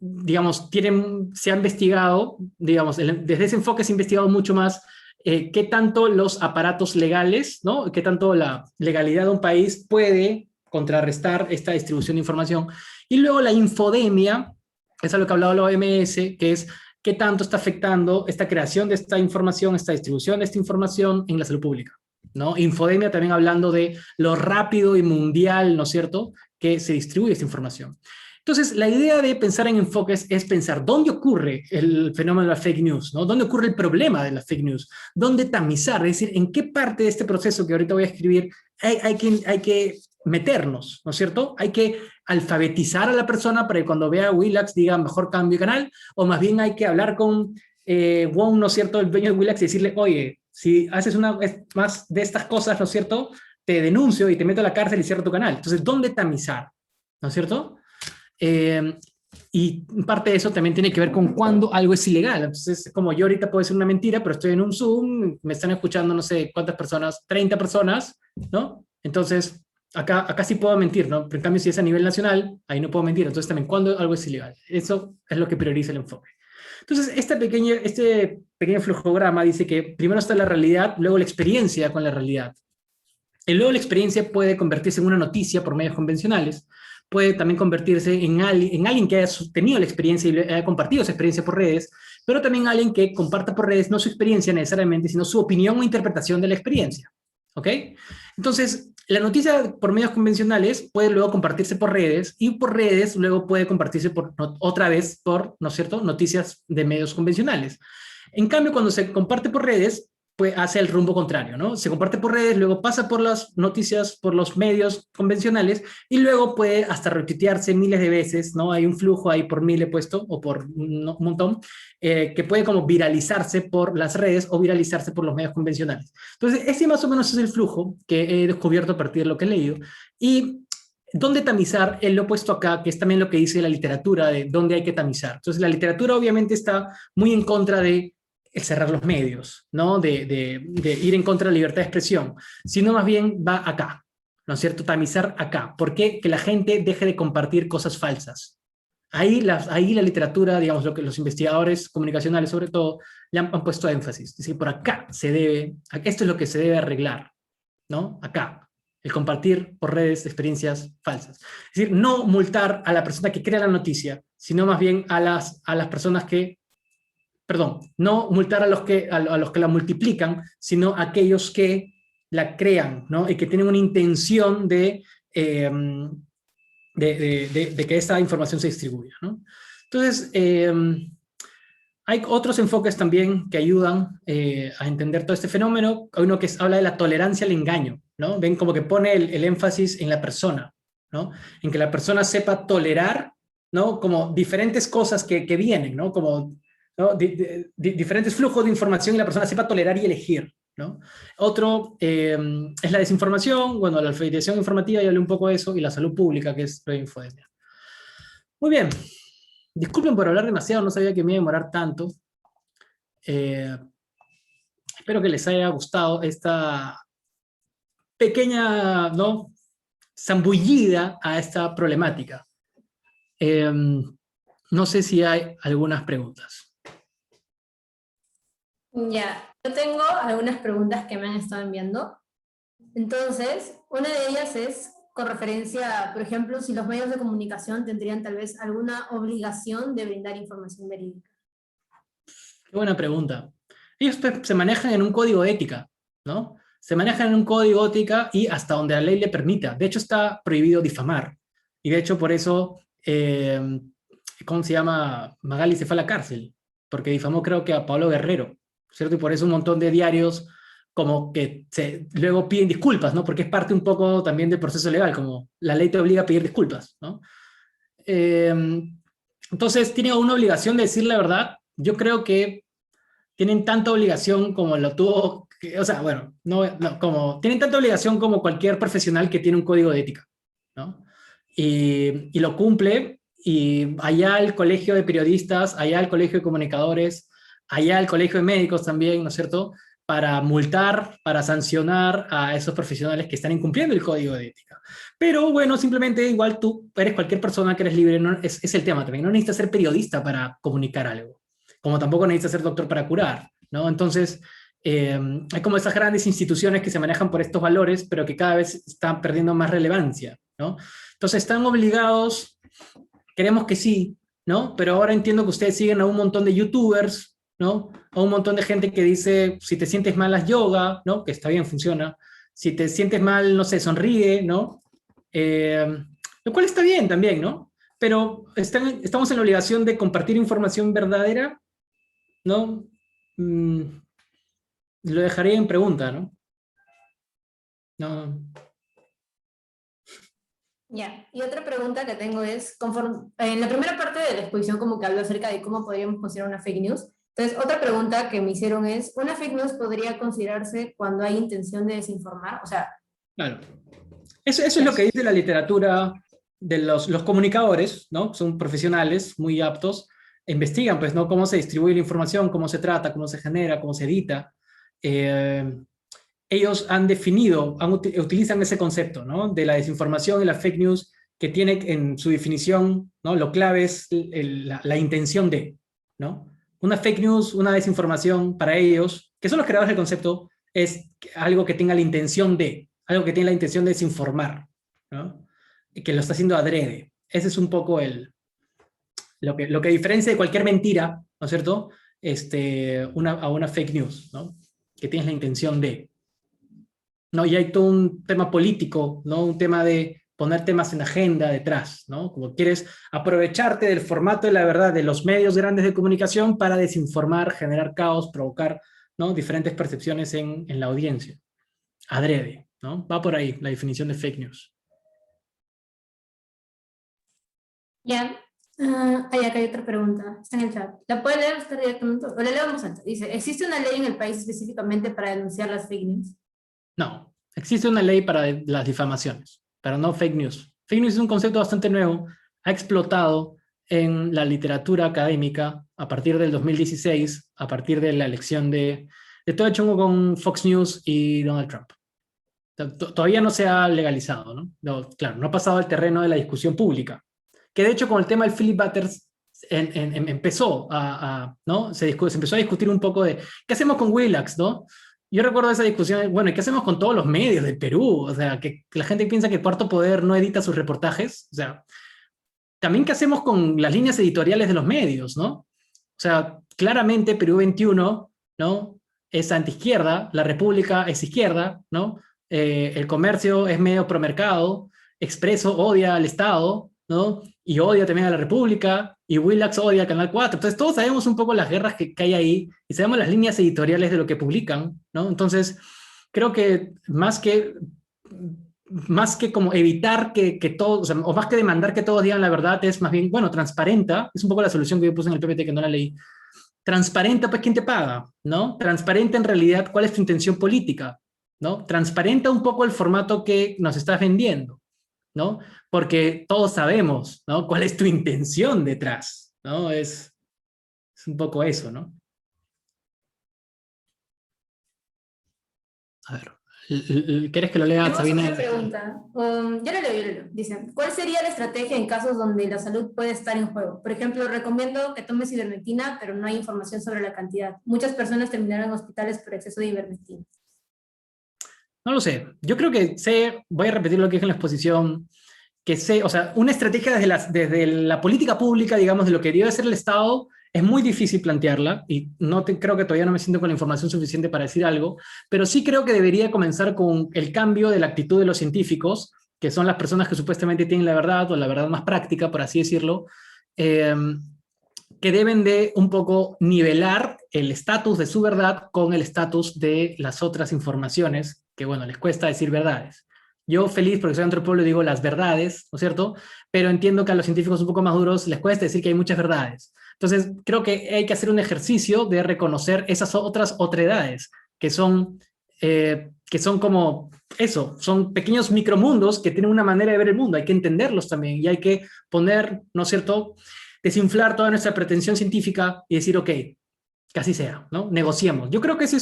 [SPEAKER 1] digamos, se ha investigado, digamos, desde ese enfoque se ha investigado mucho más qué tanto los aparatos legales, ¿no? Qué tanto la legalidad de un país puede contrarrestar esta distribución de información. Y luego la infodemia, es a lo que ha hablado la OMS, que es qué tanto está afectando esta creación de esta información, esta distribución de esta información en la salud pública, ¿no? Infodemia también hablando de lo rápido y mundial, ¿no es cierto?, que se distribuye esta información. Entonces, la idea de pensar en enfoques es pensar dónde ocurre el fenómeno de la fake news, ¿no? ¿Dónde ocurre el problema de la fake news? ¿Dónde tamizar? Es decir, ¿en qué parte de este proceso que ahorita voy a escribir hay que meternos, ¿no es cierto? Hay que alfabetizar a la persona para que cuando vea Willax diga mejor cambio de canal, o más bien hay que hablar con Wong, ¿no es cierto?, el dueño de Willax y decirle, oye, si haces una más de estas cosas, ¿no es cierto?, te denuncio y te meto a la cárcel y cierro tu canal. Entonces, ¿dónde tamizar? ¿No es cierto? Y parte de eso también tiene que ver con cuando algo es ilegal. Entonces, como yo ahorita puedo decir una mentira, pero estoy en un Zoom, me están escuchando no sé cuántas personas, 30 personas, ¿no? Entonces, acá sí puedo mentir, ¿no? Pero en cambio, si es a nivel nacional, ahí no puedo mentir. Entonces, también, cuando algo es ilegal. Eso es lo que prioriza el enfoque. Entonces, este pequeño flujograma dice que primero está la realidad, luego la experiencia con la realidad. Y luego la experiencia puede convertirse en una noticia por medios convencionales, puede también convertirse en alguien que haya tenido la experiencia y haya compartido esa experiencia por redes, pero también alguien que comparta por redes no su experiencia necesariamente, sino su opinión o interpretación de la experiencia. ¿Ok? Entonces, la noticia por medios convencionales puede luego compartirse por redes y por redes luego puede compartirse otra vez por, ¿no es cierto?, noticias de medios convencionales. En cambio, cuando se comparte por redes, pues hace el rumbo contrario, ¿no? Se comparte por redes, luego pasa por las noticias, por los medios convencionales y luego puede hasta retuitearse miles de veces, ¿no? Hay un flujo ahí por 1000 he puesto o por un montón que puede como viralizarse por las redes o viralizarse por los medios convencionales. Entonces, ese más o menos es el flujo que he descubierto a partir de lo que he leído. Y ¿dónde tamizar? Lo he puesto acá, que es también lo que dice la literatura de dónde hay que tamizar. Entonces, la literatura obviamente está muy en contra de cerrar los medios, ¿no? De ir en contra de la libertad de expresión, sino más bien va acá, ¿no es cierto? Tamizar acá. ¿Por qué? Que la gente deje de compartir cosas falsas. Ahí la literatura, digamos, lo que los investigadores comunicacionales sobre todo, le han puesto énfasis. Es decir, por acá esto es lo que se debe arreglar, ¿no? Acá. el compartir por redes experiencias falsas. Es decir, no multar a la persona que crea la noticia, sino más bien a las personas que, perdón, no multar a los que la multiplican, sino a aquellos que la crean, ¿no? Y que tienen una intención de que esta información se distribuya, ¿no? Entonces, hay otros enfoques también que ayudan a entender todo este fenómeno. Hay uno que habla de la tolerancia al engaño, ¿no? Ven como que pone el énfasis en la persona, ¿no? En que la persona sepa tolerar, ¿no? Como diferentes cosas que vienen, ¿no? Como, ¿no? Diferentes flujos de información y la persona sepa tolerar y elegir, ¿no? Otro es la desinformación, bueno, la alfabetización informativa, ya hablé un poco de eso, y la salud pública, que es la infodemia. Muy bien. Disculpen por hablar demasiado, no sabía que me iba a demorar tanto. Espero que les haya gustado esta pequeña, ¿no?, zambullida a esta problemática. No sé si hay algunas preguntas.
[SPEAKER 4] Ya, yo tengo algunas preguntas que me han estado enviando. Entonces, una de ellas es con referencia, por ejemplo, si los medios de comunicación tendrían tal vez alguna obligación de brindar información verídica.
[SPEAKER 1] Qué buena pregunta. Ellos se manejan en un código de ética, ¿no? Se manejan en un código de ética y hasta donde la ley le permita. De hecho, está prohibido difamar. Y de hecho, por eso, ¿cómo se llama? Magali se fue a la cárcel, porque difamó, creo que a Pablo Guerrero, ¿cierto? Y por eso un montón de diarios como que luego piden disculpas, ¿no? Porque es parte un poco también del proceso legal, como la ley te obliga a pedir disculpas, ¿no? Entonces, ¿tienen una obligación de decir la verdad? Yo creo que tienen tanta obligación como lo tuvo, o sea, bueno, como, tienen tanta obligación como cualquier profesional que tiene un código de ética, ¿no? Y lo cumple, y allá el colegio de periodistas, allá el colegio de comunicadores, allá el colegio de médicos también, ¿no es cierto?, para multar, para sancionar a esos profesionales que están incumpliendo el código de ética. Pero bueno, simplemente igual tú eres cualquier persona que eres libre, ¿no? Es el tema también, no necesitas ser periodista para comunicar algo, como tampoco necesitas ser doctor para curar, ¿no? Entonces, hay como esas grandes instituciones que se manejan por estos valores, pero que cada vez están perdiendo más relevancia, ¿no? Entonces, están obligados, queremos que sí, ¿no? Pero ahora entiendo que ustedes siguen a un montón de youtubers, ¿no? A un montón de gente que dice, si te sientes mal, haz yoga, ¿no? Que está bien, funciona. Si te sientes mal, no sé, sonríe, ¿no? Lo cual está bien también, ¿no? Pero estamos en la obligación de compartir información verdadera, ¿no? Lo dejaría en pregunta, ¿no? No.
[SPEAKER 4] Ya, y otra pregunta que tengo es, en la primera parte de la exposición como que habló acerca de cómo podríamos considerar una fake news. Entonces, otra pregunta que me hicieron es, ¿una fake news podría considerarse cuando hay intención de desinformar? O sea... Claro.
[SPEAKER 1] Eso es lo que dice la literatura de los comunicadores, ¿no? Son profesionales muy aptos, investigan, pues, ¿no?, cómo se distribuye la información, cómo se trata, cómo se genera, cómo se edita. Ellos han definido, utilizan ese concepto, ¿no?, de la desinformación y la fake news, que tiene en su definición, ¿no?, lo clave es la intención de, ¿no? Una fake news, una desinformación, para ellos, que son los creadores del concepto, es algo que tenga la intención de, algo que tiene la intención de desinformar, ¿no? Y que lo está haciendo adrede. Ese es un poco lo que diferencia de cualquier mentira, ¿no es cierto?, a una fake news, ¿no?, que tienes la intención de. ¿No? Y hay todo un tema político, ¿no?, un tema de poner temas en agenda detrás, ¿no? Como quieres aprovecharte del formato de la verdad de los medios grandes de comunicación para desinformar, generar caos, provocar, ¿no?, diferentes percepciones en la audiencia. Adrede, ¿no? Va por ahí la definición de fake news.
[SPEAKER 4] Ya. Acá hay otra pregunta. Está en el chat. ¿La puede leer usted directamente? O la leo en voz alta. Dice, ¿existe una ley en el país específicamente para denunciar las fake news?
[SPEAKER 1] No. Existe una ley para las difamaciones, pero no fake news. Fake news es un concepto bastante nuevo. Ha explotado en la literatura académica a partir del 2016, a partir de la elección de todo el chongo con Fox News y Donald Trump. Todavía no se ha legalizado, ¿no? Claro, no ha pasado al terreno de la discusión pública. Que de hecho con el tema del Philip Butters empezó ¿no? Se empezó a discutir un poco de qué hacemos con Willax, ¿no? yo recuerdo esa discusión, bueno, ¿y qué hacemos con todos los medios del Perú? O sea, que la gente piensa que Cuarto Poder no edita sus reportajes. O sea, también qué hacemos con las líneas editoriales de los medios, ¿no? O sea, claramente Perú 21, ¿no? Es antiizquierda, La República es izquierda, ¿no? El Comercio es medio promercado, Expreso odia al Estado, ¿no? Y odia también a La República, y Willax odia al Canal 4. Entonces todos sabemos un poco las guerras que hay ahí, y sabemos las líneas editoriales de lo que publican, ¿no? Entonces, creo que más que como evitar que todos, o sea, o más que demandar que todos digan la verdad, es más bien, bueno, transparenta, es un poco la solución que yo puse en el PPT que no la leí. Transparenta, pues, quién te paga, ¿no? Transparenta en realidad cuál es tu intención política, ¿no? Transparenta un poco el formato que nos estás vendiendo, ¿no? Porque todos sabemos, ¿no? Cuál es tu intención detrás, ¿no? Es un poco eso, ¿no? A ver, ¿quieres que lo lea,
[SPEAKER 4] Tenemos
[SPEAKER 1] Sabina?
[SPEAKER 4] otra pregunta. Yo lo leo. Dice, ¿cuál sería la estrategia en casos donde la salud puede estar en juego? Por ejemplo, recomiendo que tomes ivermectina, pero no hay información sobre la cantidad. Muchas personas terminaron en hospitales por exceso de ivermectina.
[SPEAKER 1] No lo sé. Yo creo que sé, voy a repetir lo que dije en la exposición, que sé, o sea, una estrategia desde la política pública, digamos, de lo que debería hacer el Estado, es muy difícil plantearla, y creo que todavía no me siento con la información suficiente para decir algo, pero sí creo que debería comenzar con el cambio de la actitud de los científicos, que son las personas que supuestamente tienen la verdad, o la verdad más práctica, por así decirlo, que deben de un poco nivelar el estatus de su verdad con el estatus de las otras informaciones, que bueno, les cuesta decir verdades. Yo feliz porque soy antropólogo digo las verdades, ¿no es cierto? Pero entiendo que a los científicos un poco más duros les cuesta decir que hay muchas verdades. Entonces, creo que hay que hacer un ejercicio de reconocer esas otras otredades, que son como eso, son pequeños micromundos que tienen una manera de ver el mundo, hay que entenderlos también, y hay que poner, ¿no es cierto?, desinflar toda nuestra pretensión científica y decir, ok, que así sea, ¿no? Negociemos. Yo creo que ese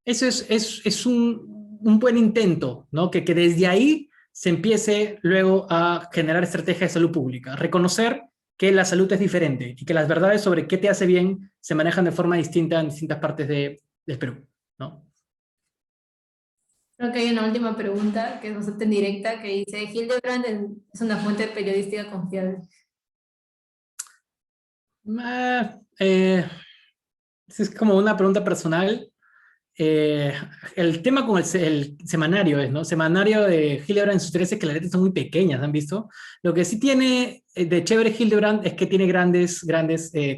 [SPEAKER 1] es un buen intento, ¿no? Que desde ahí se empiece luego a generar estrategias de salud pública. Reconocer que la salud es diferente y que las verdades sobre qué te hace bien se manejan de forma distinta en distintas partes del Perú, ¿no?
[SPEAKER 4] Creo que hay una última pregunta que es bastante directa que dice, ¿Hildebrand es una fuente periodística confiable?
[SPEAKER 1] Es como una pregunta personal. El tema con el semanario es, ¿no? Semanario de Hildebrand en sus 13 que las letras son muy pequeñas, ¿han visto? Lo que sí tiene de chévere Hildebrand es que tiene grandes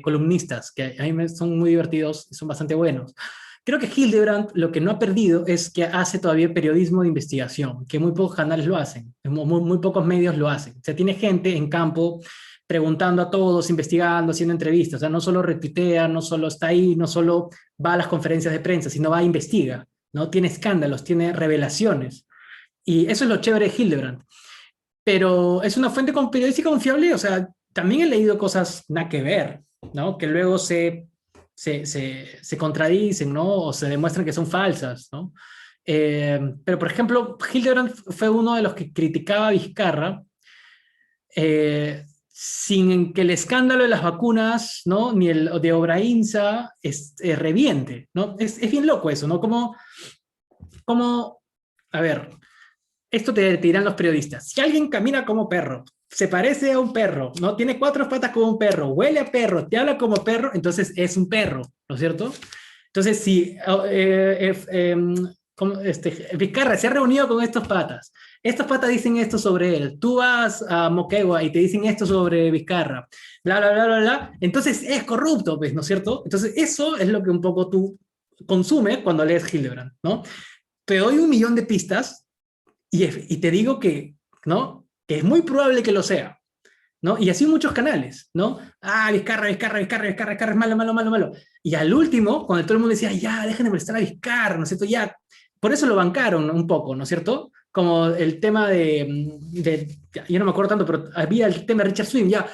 [SPEAKER 1] columnistas, que a mí son muy divertidos y son bastante buenos. Creo que Hildebrand lo que no ha perdido es que hace todavía periodismo de investigación, que muy pocos canales lo hacen, muy pocos medios lo hacen. O sea, tiene gente en campo preguntando a todos, investigando, haciendo entrevistas. O sea, no solo retuitea, no solo está ahí, no solo va a las conferencias de prensa, sino va a investigar, ¿no? Tiene escándalos, tiene revelaciones. Y eso es lo chévere de Hildebrand. Pero es una fuente periodística confiable, o sea, también he leído cosas nada que ver, ¿no? Que luego se contradicen, ¿no? O se demuestran que son falsas, ¿no? Pero, por ejemplo, Hildebrand fue uno de los que criticaba a Vizcarra sin que el escándalo de las vacunas, ¿no? Ni el de Obrainsa reviente, ¿no? Es bien loco eso, ¿no? Como, a ver, esto te dirán los periodistas. Si alguien camina como perro, se parece a un perro, ¿no? Tiene 4 patas como un perro, huele a perro, te habla como perro, entonces es un perro, ¿no es cierto? Entonces, si Vizcarra se ha reunido con estos patas dicen esto sobre él, tú vas a Moquegua y te dicen esto sobre Vizcarra, bla, bla, bla, bla, bla, entonces es corrupto, pues, ¿no es cierto? Entonces eso es lo que un poco tú consumes cuando lees Hildebrand, ¿no? Te doy 1.000.000 de pistas y te digo que, ¿no? Que es muy probable que lo sea, ¿no? Y así muchos canales, ¿no? Ah, Vizcarra es malo, malo, malo, malo. Y al último, cuando todo el mundo decía, ya, dejen de molestar a Vizcarra, ¿no es cierto? Ya, por eso lo bancaron un poco, ¿no es cierto? Como el tema yo no me acuerdo tanto, pero había el tema de Richard Swing, ya,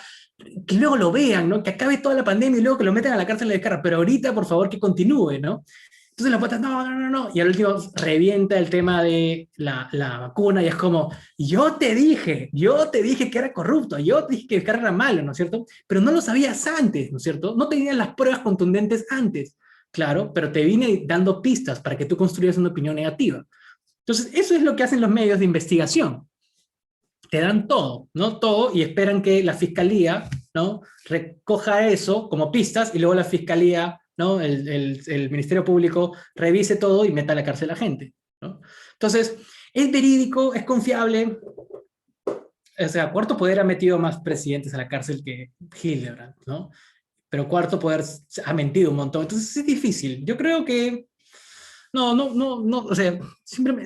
[SPEAKER 1] que luego lo vean, ¿no? Que acabe toda la pandemia y luego que lo metan a la cárcel de Vizcarra, pero ahorita, por favor, que continúe, ¿no? Entonces los patas, no, y al último revienta el tema de la vacuna y es como, yo te dije que era corrupto, yo te dije que Vizcarra era malo, ¿no es cierto? Pero no lo sabías antes, ¿no es cierto? No tenías las pruebas contundentes antes. claro, pero te viene dando pistas para que tú construyas una opinión negativa. Entonces, eso es lo que hacen los medios de investigación. Te dan todo, ¿no? Todo, y esperan que la fiscalía, ¿no?, recoja eso como pistas, y luego la fiscalía, ¿no?, el Ministerio Público revise todo y meta a la cárcel a la gente, ¿no? Entonces, ¿es verídico? ¿Es confiable? O sea, Cuarto Poder ha metido más presidentes a la cárcel que Hildebrand, ¿no? Pero Cuarto Poder ha mentido un montón, entonces es difícil. Yo creo que no, o sea,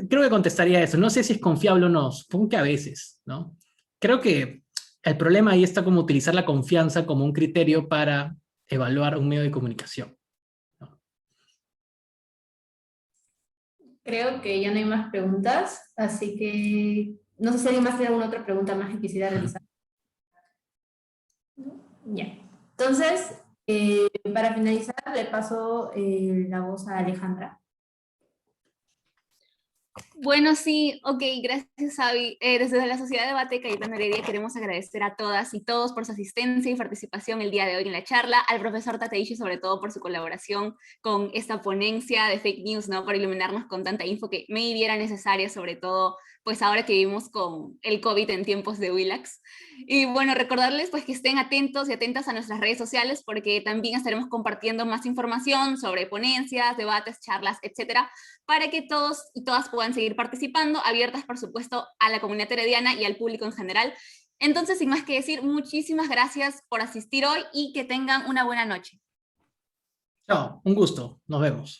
[SPEAKER 1] creo que contestaría eso. No sé si es confiable o no, supongo que a veces, ¿no? Creo que el problema ahí está como utilizar la confianza como un criterio para evaluar un medio de comunicación, ¿no?
[SPEAKER 4] Creo que ya no hay más preguntas, así que no sé si alguien más tiene alguna otra pregunta más que quisiera realizar. Ya. Entonces, para finalizar, le paso la voz a Alejandra.
[SPEAKER 5] Bueno, sí, ok, gracias, Xavi. Desde la Sociedad de Debate Cayetano Heredia queremos agradecer a todas y todos por su asistencia y participación el día de hoy en la charla, al profesor Tateishi sobre todo por su colaboración con esta ponencia de fake news, ¿no?, para iluminarnos con tanta info que maybe era necesaria, sobre todo pues ahora que vivimos con el COVID en tiempos de Willax. Y bueno, recordarles pues que estén atentos y atentas a nuestras redes sociales, porque también estaremos compartiendo más información sobre ponencias, debates, charlas, etcétera, para que todos y todas puedan seguir participando, abiertas por supuesto a la comunidad herediana y al público en general. Entonces, sin más que decir, muchísimas gracias por asistir hoy y que tengan una buena noche.
[SPEAKER 1] Chao, un gusto, nos vemos.